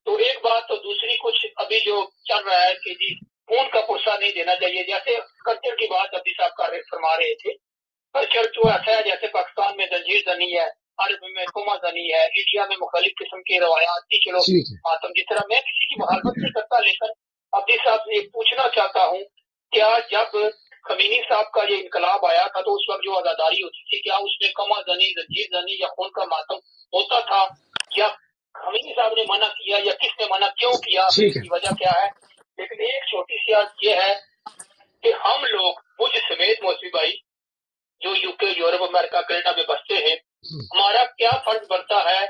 تو ایک بات، تو دوسری کچھ ابھی جو چل رہا ہے کہ جی خون کا پرسہ نہیں دینا چاہیے، جیسے کلچر کی بات ابھی صاحب کا فرما رہے تھے۔ کلچر جو ایسا ہے جیسے پاکستان میں زنجیر زنی ہے، عرب میں کما زنی ہے، انڈیا میں مختلف قسم کی روایات تھی، چلو ماتم جس طرح میں کسی کی مخالفت نہیں کرتا، لیکن ابھی صاحب سے یہ پوچھنا چاہتا ہوں، کیا جب خمینی صاحب کا یہ انقلاب آیا تھا تو اس وقت جو آزاداری ہوتی تھی، کیا اس میں کما زنی، زنجیر زنی یا خون کا ماتم ہوتا تھا، یا خمینی صاحب نے منع کیا، یا کس نے منع کیوں کیا، اس کی وجہ کیا ہے؟ لیکن ایک چھوٹی سی بات یہ ہے کہ ہم لوگ مجھ سمیت موسی بھائی جو یو کے، یورپ، امریکہ، کینیڈا میں بستے ہیں، ہمارا کیا فرض بنتا ہے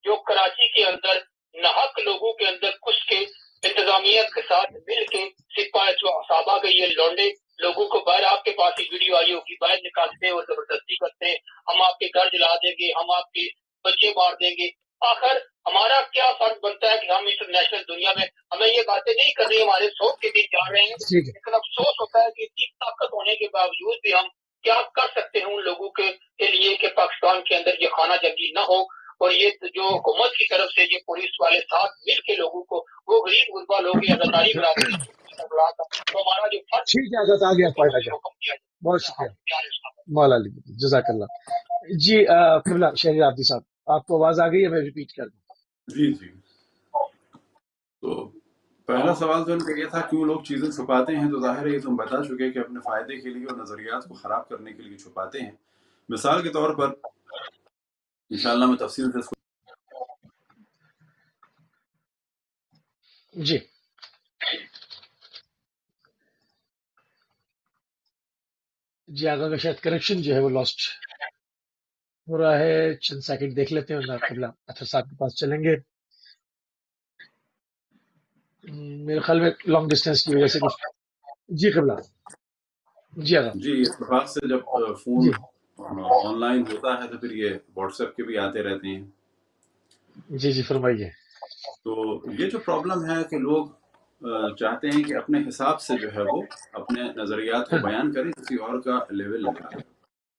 جو کراچی کے اندر ناحق لوگوں کے اندر کچھ کے انتظامیہ کے ساتھ مل کے سپاہی جو صحابہ کے یہ لونڈے لوگوں کو باہر، آپ کے پاس ایک ویڈیو آئی ہوگی، باہر نکالتے ہیں اور زبردستی کرتے ہیں، ہم آپ کے گھر جلا دیں گے، ہم آپ کے بچے مار دیں گے۔ آخر ہمارا کیا فرض بنتا ہے کہ ہم انٹرنیشنل دنیا میں، ہمیں یہ باتیں نہیں کرنی، ہمارے سوچ کے دن جا رہے ہیں، لیکن افسوس ہوتا ہے کہ اتنی طاقت ہونے کے باوجود بھی ہم کیا کر سکتے ہیں ان لوگوں کے لیے کہ پاکستان کے اندر یہ خانہ جنگی نہ ہو، اور یہ جو حکومت کی طرف سے یہ پولیس والے ساتھ مل کے لوگوں کو، وہ غریب غربا لوگ عزاداری برابری تو ہمارا جو فرض ٹھیک ہے، حضرت آ گیا، فائدہ کیا، بہت شکریہ مولا علی، جزاک اللہ۔ جی قبلہ شہری عابدی صاحب، آپ کو آواز آ گئی ہے؟ میں ریپیٹ کر دوں۔ جی جی، تو پہلا سوال تو ان کا یہ تھا کیوں لوگ چیزیں چھپاتے ہیں، تو ظاہر ہے یہ تم بتا چکے کہ اپنے فائدے کے لیے اور نظریات کو خراب کرنے کے لیے چھپاتے ہیں۔ مثال کے طور پر انشاءاللہ میں تفصیل سے اس کو جی جی آگے کا شاید کنیکشن جو ہے وہ لاسٹ ہو رہا ہے، چند سیکنڈ دیکھ لیتے ہیں، قبلہ اطہر صاحب کے پاس چلیں گے۔ میرے خیال میں لانگ ڈسٹینس کی وجہ سے کچھ، جی قبلہ، جی آگا، جی اتفاق سے جب فون آن لائن ہوتا ہے تو پھر یہ واٹس ایپ کے بھی آتے رہتے ہیں۔ جی جی فرمائیے۔ تو یہ جو پرابلم ہے کہ لوگ چاہتے ہیں کہ اپنے حساب سے جو ہے وہ اپنے نظریات کو بیان کریں، کسی اور کا لیول لگا۔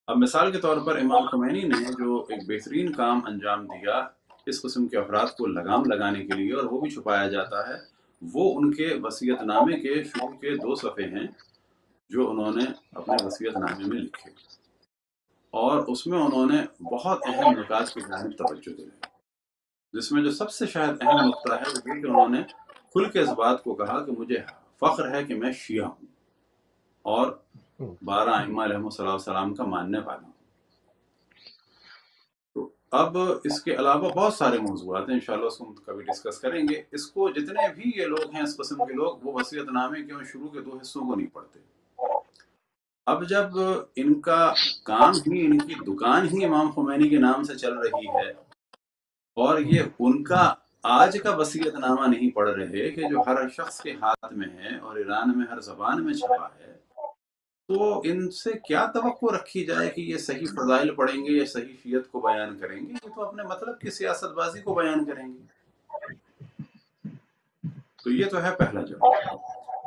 اب مثال کے طور پر امام خمینی نے جو ایک بہترین کام انجام دیا اس قسم کے افراد کو لگام لگانے کے لیے، اور وہ بھی چھپایا جاتا ہے، وہ ان کے وصیت نامے کے شروع کے 2 صفحے ہیں جو انہوں نے اپنے وصیت نامے میں لکھے، اور اس میں انہوں نے بہت اہم نکات کی جانب توجہ دی، جس میں جو سب سے شاید اہم نقطہ ہے وہ یہ کہ انہوں نے کھل کے اس بات کو کہا کہ مجھے فخر ہے کہ میں شیعہ ہوں اور 12 ائمہ علیہم السلام کا ماننے والا ہوں۔ تو اب اس کے علاوہ بہت سارے موضوعات ہیں، انشاءاللہ اس کو ہم کبھی ڈسکس کریں گے۔ اس کو جتنے بھی یہ لوگ ہیں اس قسم کے لوگ، وہ وصیت نامے کے شروع کے 2 حصوں کو نہیں پڑھتے۔ اب جب ان کا کام ہی، ان کی دکان ہی امام خمینی کے نام سے چل رہی ہے، اور یہ ان کا آج کا وصیت نامہ نہیں پڑھ رہے کہ جو ہر شخص کے ہاتھ میں ہے اور ایران میں ہر زبان میں چھپا ہے، تو ان سے کیا توقع رکھی جائے کہ یہ صحیح فضائل پڑھیں گے یا صحیح شیعت کو بیان کریں گے؟ یہ تو اپنے مطلب کی سیاست بازی کو بیان کریں گے۔ تو یہ تو ہے پہلا جواب.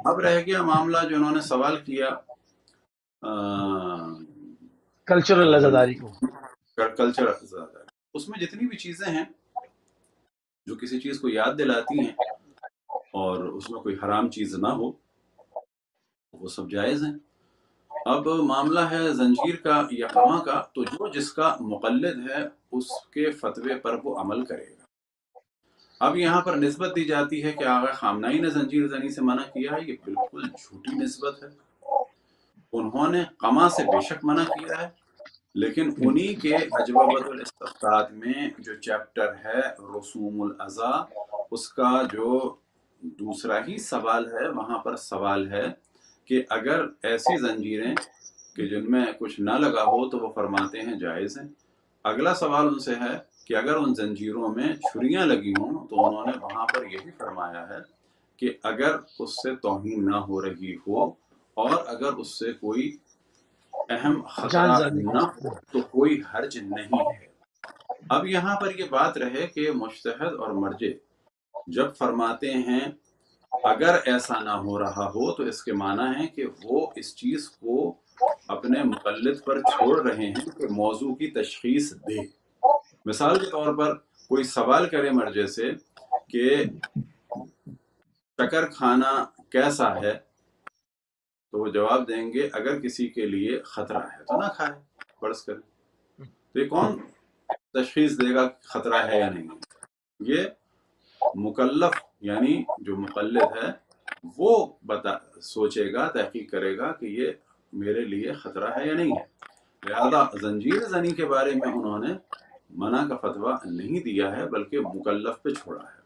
اب رہ گیا معاملہ جو انہوں نے سوال کیا کلچرل عزاداری کو. کلچر عزاداری. اس میں جتنی بھی چیزیں ہیں جو کسی چیز کو یاد دلاتی ہیں اور اس میں کوئی حرام چیز نہ ہو وہ سب جائز ہیں. اب معاملہ ہے زنجیر کا یا قما کا، تو جو جس کا مقلد ہے اس کے فتوے پر وہ عمل کرے گا. اب یہاں پر نسبت دی جاتی ہے کہ آغا خامنائی نے زنجیر زنی سے منع کیا ہے. یہ بالکل جھوٹی نسبت ہے. انہوں نے قما سے بے شک منع کیا ہے، لیکن انہی کے اجوبۃ الاستفتاء میں جو چیپٹر ہے رسوم الازا، اس کا جو دوسرا ہی سوال ہے، وہاں پر سوال ہے کہ اگر ایسی زنجیریں کہ جن میں کچھ نہ لگا ہو تو وہ فرماتے ہیں جائز ہیں. اگلا سوال ان سے ہے کہ اگر ان زنجیروں میں چھریاں لگی ہوں تو انہوں نے وہاں پر یہی فرمایا ہے کہ اگر اس سے توہین نہ ہو رہی ہو اور اگر اس سے کوئی اہم خطرہ نہ ہو تو کوئی حرج نہیں ہے. اب یہاں پر یہ بات رہے کہ مجتہد اور مرجع جب فرماتے ہیں اگر ایسا نہ ہو رہا ہو تو اس کے معنی ہے کہ وہ اس چیز کو اپنے مقلد پر چھوڑ رہے ہیں کہ موضوع کی تشخیص دے. مثال کے طور پر کوئی سوال کرے مرجع سے کہ شکر کھانا کیسا ہے، تو وہ جواب دیں گے اگر کسی کے لیے خطرہ ہے تو نہ کھائے. فرض کریں تو یہ کون تشخیص دے گا خطرہ ہے یا نہیں؟ یہ مکلف یعنی جو مقلد ہے وہ سوچے گا، تحقیق کرے گا کہ یہ میرے لیے خطرہ ہے یا نہیں ہے. لہذا زنجیر زنی کے بارے میں انہوں نے منع کا فتویٰ نہیں دیا ہے بلکہ مکلف پہ چھوڑا ہے.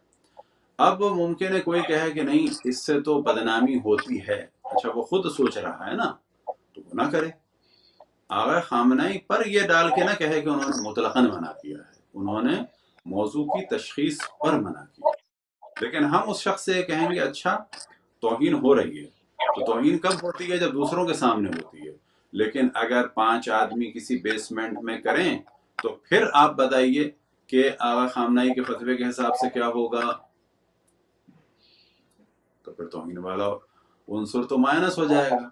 اب ممکن ہے کوئی کہے کہ نہیں اس سے تو بدنامی ہوتی ہے. اچھا وہ خود سوچ رہا ہے نا تو وہ نہ کرے. آغا خامنائی پر یہ ڈال کے نہ کہے کہ انہوں نے مطلقاً منع کیا ہے، انہوں نے موضوع کی تشخیص پر منع کیا. لیکن ہم اس شخص سے کہیں گے اچھا توہین ہو رہی ہے تو توہین کب ہوتی ہے؟ جب دوسروں کے سامنے ہوتی ہے. لیکن اگر 5 آدمی کسی بیسمنٹ میں کریں تو پھر آپ بتائیے کہ آغا خامنائی کے فتوے کے حساب سے کیا ہوگا؟ تو پھر توہین والا عنصر تو مائنس ہو جائے گا.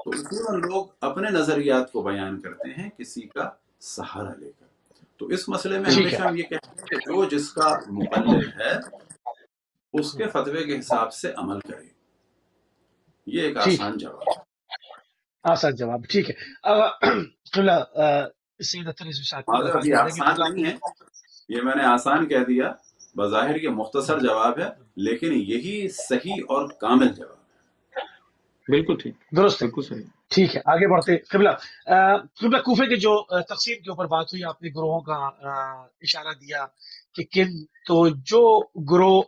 تو اصولاً لوگ اپنے نظریات کو بیان کرتے ہیں کسی کا سہارا لے کر. تو اس مسئلے میں ہمیشہ ہم یہ کہتے ہیں کہ جو جس کا مقلد ہے اس کے فتوے کے حساب سے عمل کرے. یہ ایک آسان جواب ہے. آسان جواب، ٹھیک ہے. یہ آسان نہیں ہے، یہ میں نے آسان کہہ دیا، بظاہر یہ مختصر جواب ہے لیکن یہی صحیح اور کامل جواب ہے. بالکل ٹھیک، درست، بالکل صحیح. ٹھیک ہے آگے بڑھتے. قبلہ کوفے کے جو تقسیم کے اوپر بات ہوئی، آپ نے گروہوں کا اشارہ دیا کہ کن، تو جو گروہ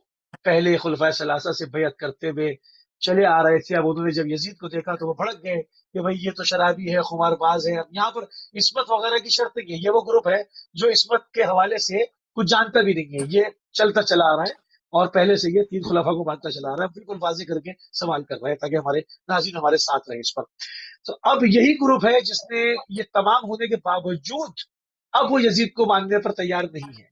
پہلے خلفائے ثلاثہ سے بیعت کرتے ہوئے چلے آ رہے تھے، اب انہوں نے جب یزید کو دیکھا تو وہ بھڑک گئے کہ بھائی یہ تو شرابی ہے، خمار باز ہے. اب یہاں پر عصمت وغیرہ کی شرط نہیں ہے، یہ وہ گروپ ہے جو عصمت کے حوالے سے کچھ جانتا بھی نہیں ہے، یہ چلتا چلا آ رہا ہے اور پہلے سے یہ 3 خلفاء کو مانتا چلا آ رہا ہے. بالکل واضح کر کے سوال کر رہے ہیں تاکہ ہمارے ناظرین ہمارے ساتھ رہیں اس پر. تو اب یہی گروپ ہے جس نے یہ تمام ہونے کے باوجود اب وہ یزید کو ماننے پر تیار نہیں ہے،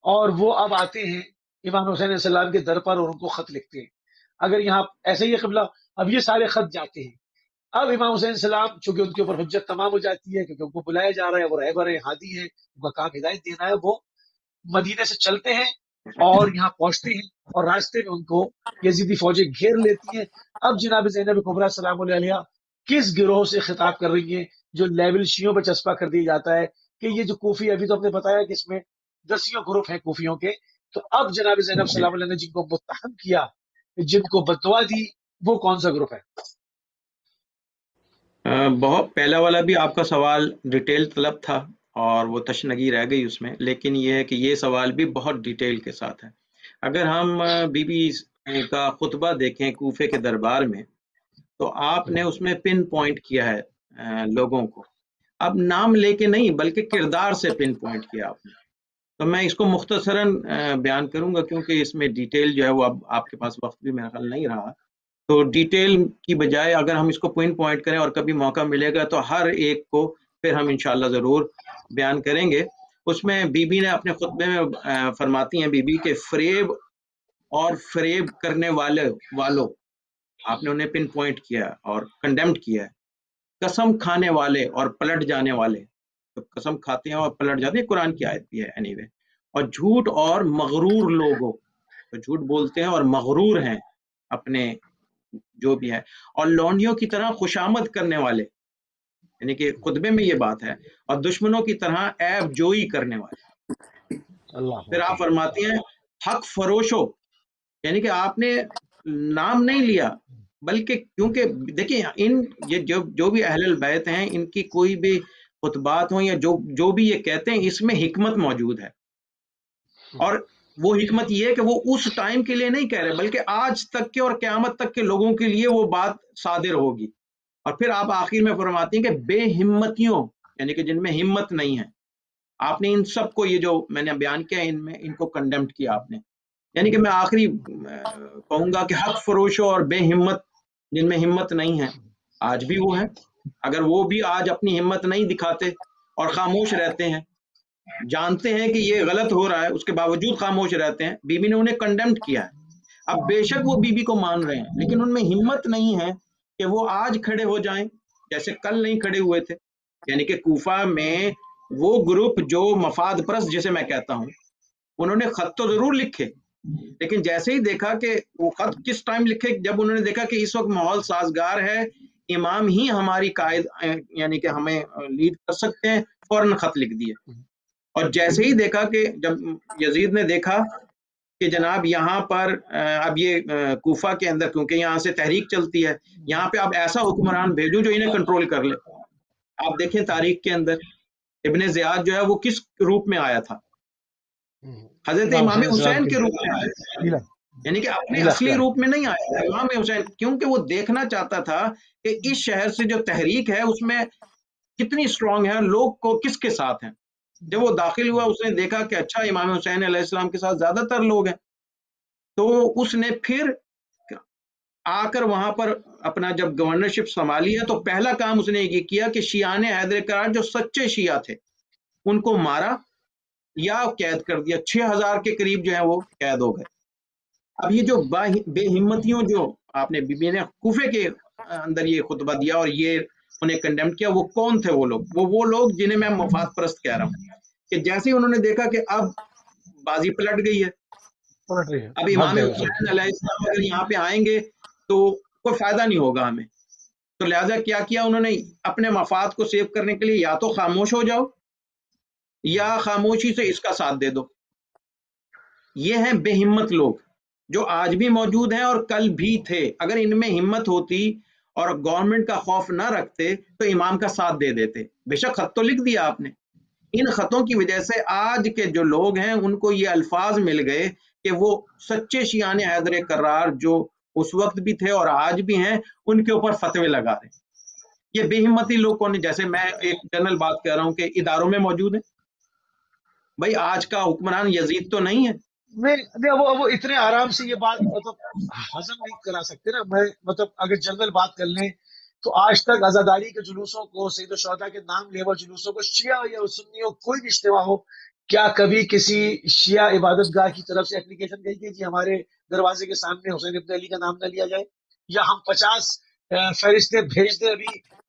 اور وہ اب آتے ہیں امام حسین علیہ السلام کے در پر اور ان کو خط لکھتے ہیں. اگر یہاں ایسے ہی قبلہ، اب یہ سارے خط جاتے ہیں. اب امام حسین السلام چونکہ ان کے اوپر حجت تمام ہو جاتی ہے کیونکہ ان کو بلایا جا رہا ہے، وہ رہبر ہے، ہادی ہے، ان کا کام ہدایت دینا ہے. وہ مدینے سے چلتے ہیں اور یہاں پہنچتے ہیں اور راستے میں ان کو یزیدی فوجیں گھیر لیتی ہیں. اب جناب زینب کبریٰ سلام اللہ علیہ کس گروہ سے خطاب کر رہی ہیں جو لیبل شیعوں پہ چسپا کر دیا جاتا ہے کہ یہ جو کوفی، ابھی تو ہم نے بتایا کہ اس میں 10 گروپ ہیں کوفیوں کے. تو اب جناب زینب سلام اللہ نے جن کو متہم کیا، جن کو بددعا دی، وہ کون سا گروپ ہے؟ بہت پہلا والا بھی آپ کا سوال ڈیٹیل طلب تھا اور وہ تشنگی رہ گئی اس میں، لیکن یہ ہے کہ یہ سوال بھی بہت ڈیٹیل کے ساتھ ہے. اگر ہم بی بی کا خطبہ دیکھیں کوفے کے دربار میں تو آپ نے اس میں پن پوائنٹ کیا ہے لوگوں کو، اب نام لے کے نہیں بلکہ کردار سے پن پوائنٹ کیا آپ نے. تو میں اس کو مختصراً بیان کروں گا کیونکہ اس میں ڈیٹیل جو ہے وہ اب آپ کے پاس وقت بھی میرا خیال نہیں رہا. تو ڈیٹیل کی بجائے اگر ہم اس کو پوائنٹ پوائنٹ کریں اور کبھی موقع ملے گا تو ہر ایک کو پھر ہم انشاءاللہ ضرور بیان کریں گے. اس میں بی بی نے اپنے خطبے میں فرماتی ہیں بی بی کہ فریب اور فریب کرنے والوں آپ نے انہیں پن پوائنٹ کیا اور کنڈیمڈ کیا ہے. قسم کھانے والے اور پلٹ جانے والے، تو قسم کھاتے ہیں اور پلٹ جاتے ہیں، قرآن کی آیت بھی ہے اینی وے. اور جھوٹ اور مغرور لوگوں، تو جھوٹ بولتے ہیں اور مغرور ہیں اپنے جو بھی ہے. اور لونڈیوں کی طرح خوشامد کرنے والے، یعنی کہ خطبے میں یہ بات ہے، اور دشمنوں کی طرح عیب جوئی کرنے والے. پھر آپ فرماتے ہیں حق فروشو، یعنی کہ آپ نے نام نہیں لیا، بلکہ کیونکہ دیکھیں یہ جو بھی اہل البیت ہیں، ان کی کوئی بھی خطبات ہوں یا جو بھی یہ کہتے ہیں، اس میں حکمت موجود ہے. اور وہ حکمت یہ ہے کہ وہ اس ٹائم کے لیے نہیں کہہ رہے، بلکہ آج تک کے اور قیامت تک کے لوگوں کے لیے وہ بات صادر ہوگی. اور پھر آپ آخر میں فرماتی ہیں کہ بے ہمتیوں، یعنی کہ جن میں ہمت نہیں ہے. آپ نے ان سب کو، یہ جو میں نے بیان کیا ان کو کنڈیمڈ کیا آپ نے. یعنی کہ میں آخری کہوں گا کہ حق فروشوں اور بے ہمت، جن میں ہمت نہیں ہے، آج بھی وہ ہے. اگر وہ بھی آج اپنی ہمت نہیں دکھاتے اور خاموش رہتے ہیں، جانتے ہیں کہ یہ غلط ہو رہا ہے، اس کے باوجود خاموش رہتے ہیں، بی بی نے انہیں کنڈیمڈ کیا ہے. اب بے شک وہ بی بی کو مان رہے ہیں، لیکن ان میں ہمت نہیں ہے کہ وہ آج کھڑے ہو جائیں جیسے کل نہیں کھڑے ہوئے تھے. یعنی کہ کوفہ میں وہ گروپ جو مفاد پرست جسے میں کہتا ہوں، انہوں نے خط تو ضرور لکھے، لیکن جیسے ہی دیکھا کہ وہ خط کس ٹائم لکھے، جب انہوں نے دیکھا کہ اس وقت ماحول سازگار ہے، امام ہی ہماری قائد یعنی کہ ہمیں لیڈ کر سکتے ہیں، فوراً خط لکھ دیے. اور جیسے ہی دیکھا کہ جب یزید نے دیکھا کہ جناب یہاں پر اب یہ کوفہ کے اندر، کیونکہ یہاں سے تحریک چلتی ہے، یہاں پہ اب ایسا حکمران بھیجوں جو انہیں کنٹرول کر لے. آپ دیکھیں تاریخ کے اندر ابن زیاد جو ہے وہ کس روپ میں آیا تھا؟ حضرت امام حسین کے روپ میں آیا، یعنی کہ اپنے اصلی روپ میں نہیں آیا تھا امام حسین، کیونکہ وہ دیکھنا چاہتا تھا کہ اس شہر سے جو تحریک ہے اس میں کتنی اسٹرانگ ہے، لوگ کو کس کے ساتھ ہیں. جب وہ داخل ہوا اس نے دیکھا کہ اچھا امام حسین علیہ السلام کے ساتھ زیادہ تر لوگ ہیں، تو اس نے پھر آ کر وہاں پر اپنا جب گورنرشپ سنبھالی ہے، تو پہلا کام اس نے یہ کیا کہ شیعان حیدر کرار جو سچے شیعہ تھے ان کو مارا یا قید کر دیا. 6000 کے قریب جو ہے وہ قید ہو گئے. اب یہ جو بے ہمتیوں جو آپ نے بی بی نے کوفے کے اندر یہ خطبہ دیا اور یہ انہیں کنڈیم کیا، وہ کون تھے؟ وہ لوگ جنہیں میں مفاد پرست کہہ رہا ہوں، کہ جیسے ہی انہوں نے دیکھا کہ اب بازی پلٹ گئی ہے، اب امام حسین علیہ السلام اگر یہاں پہ آئیں گے تو کوئی فائدہ نہیں ہوگا ہمیں، تو لہٰذا کیا انہوں نے اپنے مفاد کو سیو کرنے کے لیے یا تو خاموش ہو جاؤ یا خاموشی سے اس کا ساتھ دے دو. یہ ہیں بے ہمت لوگ جو آج بھی موجود ہیں اور کل بھی تھے. اگر ان میں ہمت ہوتی اور گورنمنٹ کا خوف نہ رکھتے تو امام کا ساتھ دے دیتے. بے شک خط تو لکھ دیا آپ نے، ان خطوں کی وجہ سے آج کے جو لوگ ہیں ان کو یہ الفاظ مل گئے کہ وہ سچے شیعان حیدر کرار جو اس وقت بھی تھے اور آج بھی ہیں ان کے اوپر فتوے لگا رہے ہیں. یہ بے ہمتی لوگ کون، جیسے میں ایک جنرل بات کہہ رہا ہوں کہ اداروں میں موجود ہیں. بھائی آج کا حکمران یزید تو نہیں ہے، وہ اتنے آرام سے یہ بات مطلب ہضم نہیں کرا سکتے نا. میں مطلب اگر جنرل بات کر لیں تو آج تک آزاداری کے جلوسوں کو، سید الشہداء کے نام لیوا جلوسوں کو، شیعہ یا سنی ہو کوئی بھی اجتماع ہو، کیا کبھی کسی شیعہ عبادت گاہ کی طرف سے اپلیکیشن گئی کہ جی ہمارے دروازے کے سامنے حسین ابن علی کا نام نہ لیا جائے، یا ہم 50 فہرستیں بھیج دیں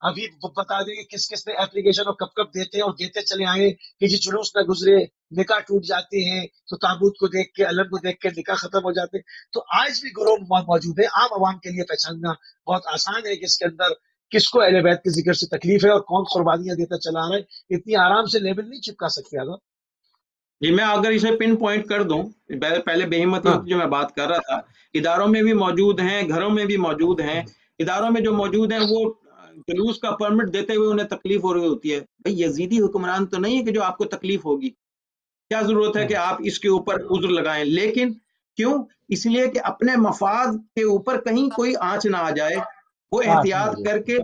ابھی بتا دیں کہ کس کس نے اپلیکیشن اور کب دیتے ہیں اور دیتے چلے آئے کہ جی جلوس نہ گزرے، نکاح ٹوٹ جاتے ہیں تو تابوت کو دیکھ کے، علم کو دیکھ کے نکاح ختم ہو جاتے ہیں. تو آج بھی گروہ موجود ہے. عام عوام کے لیے پہچاننا بہت آسان ہے کہ اس کے اندر کس کو اہل بیت کے ذکر سے تکلیف ہے اور کون قربانیاں دیتا چلا رہا ہے. اتنی آرام سے لیبل نہیں چپکا سکتے. اگر جی میں اگر اسے پن پوائنٹ کر دوں، پہلے بے ہمتیوں کی جو میں بات کر رہا تھا، اداروں میں بھی موجود ہیں، گھروں میں بھی موجود ہیں. اداروں میں جو موجود ہیں وہ جلوس کا پرمٹ دیتے ہوئے انہیں تکلیف ہو رہی ہوتی ہے. بھائی یزیدی حکمران تو نہیں ہے کہ جو آپ کو تکلیف ہوگی، کیا ضرورت ہے کہ آپ اس کے اوپر عذر لگائیں. لیکن کیوں؟ اس لیے کہ اپنے مفاد کے اوپر کہیں کوئی آنچ نہ آ جائے، وہ احتیاط کر کے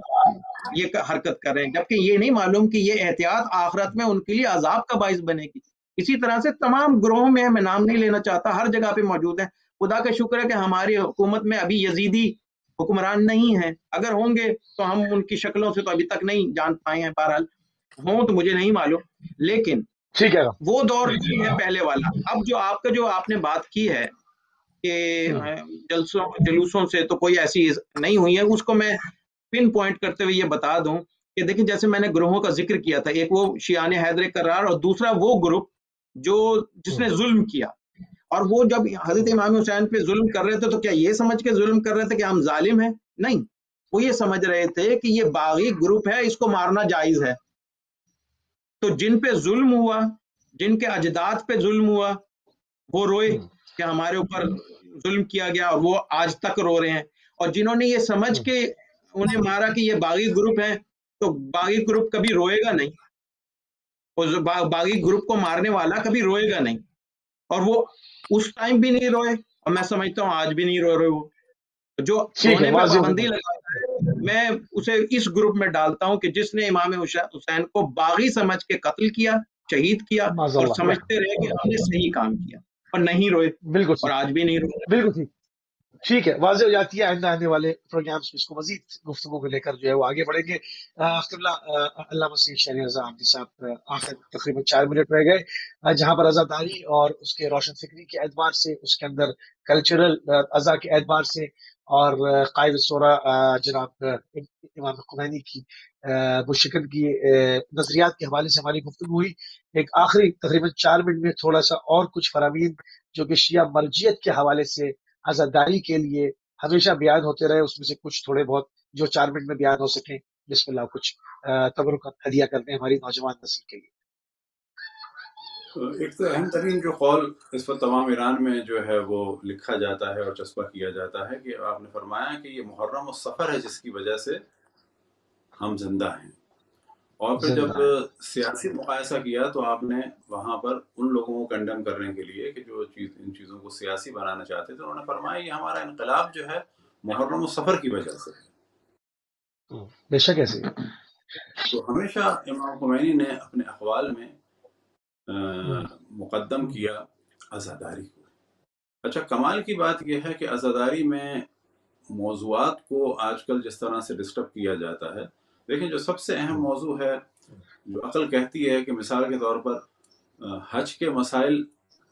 یہ حرکت کر رہے ہیں، جبکہ یہ نہیں معلوم کہ یہ احتیاط آخرت میں ان کے لیے عذاب کا باعث بنے گی. اسی طرح سے تمام گروہوں میں، میں نام نہیں لینا چاہتا، ہر جگہ پہ موجود ہیں. خدا کا شکر ہے کہ ہماری حکومت میں ابھی یزیدی حکمران نہیں ہیں. اگر ہوں گے تو ہم ان کی شکلوں سے تو ابھی تک نہیں جان پائے ہیں، بہرحال ہوں تو مجھے نہیں معلوم. لیکن ٹھیک ہے، وہ دور نہیں ہے پہلے والا. اب جو آپ نے بات کی ہے کہ جلوسوں سے تو کوئی ایسی نہیں ہوئی ہے. اس کو میں پن پوائنٹ کرتے ہوئے یہ بتا دوں کہ دیکھیں جیسے میں نے گروہوں کا ذکر کیا تھا, ایک وہ شیعان حیدر کرار اور دوسرا وہ گروپ جس نے ظلم کیا. اور وہ جب حضرت امام حسین پہ ظلم کر رہے تھے تو کیا یہ سمجھ کے ظلم کر رہے تھے کہ ہم ظالم ہیں؟ نہیں, وہ یہ سمجھ رہے تھے کہ یہ باغی گروپ ہے, اس کو مارنا جائز ہے. تو جن پہ ظلم ہوا, جن کے اجداد پہ ظلم ہوا, وہ روئے کہ ہمارے اوپر ظلم کیا گیا, اور وہ آج تک رو رہے ہیں. اور جنہوں نے یہ سمجھ کے انہیں مارا کہ یہ باغی گروپ ہے, تو باغی گروپ کبھی روئے گا نہیں, باغی گروپ کو مارنے والا کبھی روئے گا نہیں. اور وہ اس ٹائم بھی نہیں روئے, اور میں سمجھتا ہوں آج بھی نہیں رو رہے. وہ جو رونے پہ پابندی لگاتا ہے, میں اسے اس گروپ میں ڈالتا ہوں کہ جس نے امام حسین کو باغی سمجھ کے قتل کیا, شہید کیا, اور سمجھتے رہے کہ ہم نے صحیح کام کیا, اور نہیں روئے. بالکل, اور آج بھی نہیں روئے. بالکل ٹھیک ہے, واضح ہو جاتی ہے. آئندہ آنے والے پروگرامز میں اس کو مزید گفتگو کو لے کر جو ہے وہ آگے بڑھیں گے. علامہ سید شہریار رضا عابدی صاحب, آخر تقریباً 4 منٹ رہ گئے, جہاں پر عزاداری اور اس کے روشن فکری کے اعتبار سے, اس کے اندر کلچرل عزا کے اعتبار سے, اور قائد الصورہ جناب امام خمینی کی وہ شکل کی نظریات کے حوالے سے ہماری گفتگو ہوئی. ایک آخری تقریباً 4 منٹ میں تھوڑا سا اور کچھ فرامین جو کہ شیعہ مرجیت کے حوالے سے عزاداری کے لیے ہمیشہ بیان ہوتے رہے, اس میں سے کچھ تھوڑے بہت جو 4 منٹ میں بیان ہو سکیں. بسم اللہ, کچھ تبرک ہدیہ کرتے ہیں ہماری نوجوان نسل کے لیے. ایک تو اہم ترین جو قول اس وقت تمام ایران میں جو ہے وہ لکھا جاتا ہے اور چسپا کیا جاتا ہے کہ آپ نے فرمایا کہ یہ محرم السفر ہے جس کی وجہ سے ہم زندہ ہیں. اور پھر جب سیاسی مقایسہ کیا تو آپ نے وہاں پر ان لوگوں کو کنڈم کرنے کے لیے کہ جو ان چیزوں کو سیاسی بنانا چاہتے تھے, انہوں نے فرمایا یہ ہمارا انقلاب جو ہے محرم السفر کی وجہ سے ہے. بے شک ایسے. تو ہمیشہ امام خمینی نے اپنے اقوال میں مقدم کیا عزاداری کو. اچھا, کمال کی بات یہ ہے کہ عزاداری میں موضوعات کو آج کل جس طرح سے ڈسٹرب کیا جاتا ہے, دیکھیں جو سب سے اہم موضوع ہے جو عقل کہتی ہے کہ مثال کے طور پر حج کے مسائل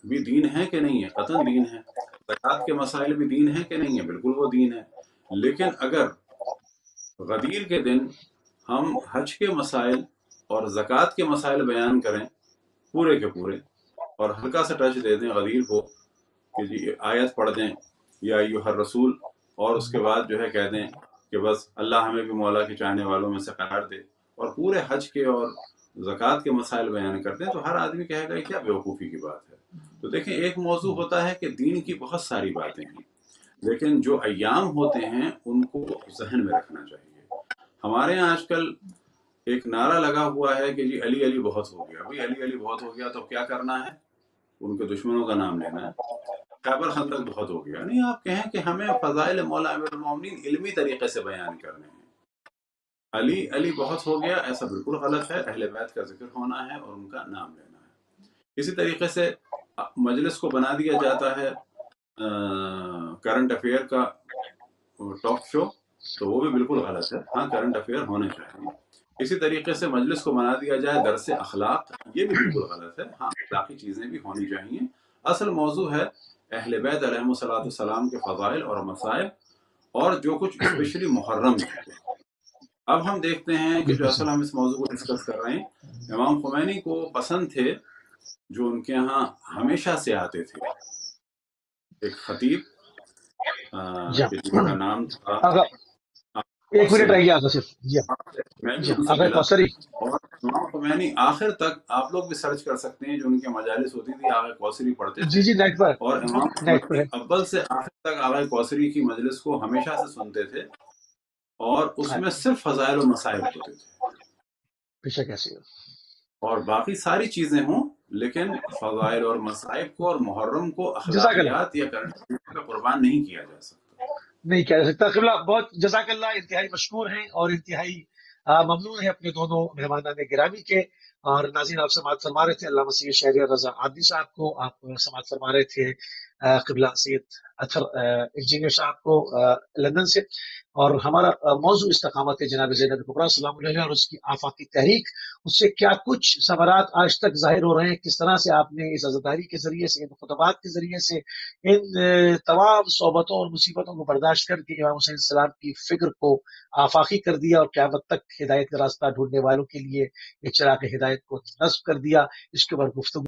بھی دین ہیں کہ نہیں ہے, قطعاً دین ہے. زکوٰۃ کے مسائل بھی دین ہیں کہ نہیں ہے, بالکل وہ دین ہے. لیکن اگر غدیر کے دن ہم حج کے مسائل اور زکوٰۃ کے مسائل بیان کریں پورے کے پورے, اور ہلکا سا ٹچ دے دیں غدیر کو کہ جی آیت پڑھ دیں یا ایھا الرسول, اور اس کے بعد جو ہے کہہ دیں کہ بس اللہ ہمیں بھی مولا کے چاہنے والوں میں سے قرار دے, اور پورے حج کے اور زکوٰۃ کے مسائل بیان کرتے ہیں, تو ہر آدمی کہے گا کیا بیوقوفی کی بات ہے. تو دیکھیں ایک موضوع ہوتا ہے کہ دین کی بہت ساری باتیں ہیں, لیکن جو ایام ہوتے ہیں ان کو ذہن میں رکھنا چاہیے. ہمارے یہاں آج کل ایک نعرہ لگا ہوا ہے کہ جی علی علی بہت ہو گیا. بھائی علی علی بہت ہو گیا تو کیا کرنا ہے, ان کے دشمنوں کا نام لینا ہے. خیبر خندق بہت ہو گیا, نہیں, آپ کہیں کہ ہمیں فضائل مولا امیر المومنین علمی طریقے سے بیان کرنے ہیں. علی علی بہت ہو گیا ایسا بالکل غلط ہے. اہل بیت کا ذکر ہونا ہے اور ان کا نام لینا ہے. اسی طریقے سے مجلس کو بنا دیا جاتا ہے کرنٹ افیئر کا ٹاک شو, تو وہ بھی بالکل غلط ہے. ہاں, کرنٹ افیئر ہونے چاہیے. اسی طریقے سے مجلس کو بنا دیا جائے درس اخلاق, یہ بھی بالکل غلط ہے. ہاں, اخلاقی چیزیں بھی ہونی چاہیے. اصل موضوع ہے اہل بیت علیہم السلام کے فضائل اور مسائل, اور جو کچھ اسپیشلی محرم ہے. اب ہم دیکھتے ہیں کہ جو اصل ہم اس موضوع کو ڈسکس کر رہے ہیں, امام خمینی کو پسند تھے جو ان کے ہاں ہمیشہ سے آتے تھے, ایک خطیب جن کا نام تھا, ایک منٹ رہ گیا آگے صرف. میں بھی ان سے ملا, اور امام خمینی آخر تک آپ لوگ بھی سرچ کر سکتے ہیں جو ان کے مجالس ہوتی تھی, آغا کوثری پڑھتے تھے. جی نیٹ پر. اور امام خمینی اول سے آخر تک آغا کوثری کی مجلس کو ہمیشہ سے سنتے تھے, اور اس میں صرف فضائل و مسائل ہوتے تھے. بے شک ایسے, اور باقی ساری چیزیں ہوں, لیکن فضائل اور مسائل کو اور محرم کو اخلاقیات یا کرنے کا قربان نہیں کیا جا سکتا. نہیں کیا جا سکتا. قبلہ بہت جزاک اللہ, انتہائی مشکور ہیں اور انتہائی ممنون ہیں اپنے دونوں مہمانان گرامی کے. اور ناظرین, آپ سماعت فرما رہے تھے علامہ سید شہریار رضا عابدی صاحب کو, آپ سماعت فرما رہے تھے قبلہ سید اطہر انجینئر صاحب کو لندن سے، اور ہمارا موضوع استقامت ہے جناب زینب کبریٰ السلام علیہ اور اس کی آفاقی تحریک، اس سے کیا کچھ ثمرات آج تک ظاہر ہو رہے ہیں، کس طرح سے آپ نے اس عزاداری کے ذریعے سے، ان خطبات کے ذریعے سے، ان تمام صحبتوں اور مصیبتوں کو برداشت کر کے امام حسین السلام کی فکر کو آفاقی کر دیا اور قیامت تک ہدایت کا راستہ ڈھونڈنے والوں کے لیے ایک چراغ ہدایت کو نصب کر دیا. اس کے اوپر گفتگو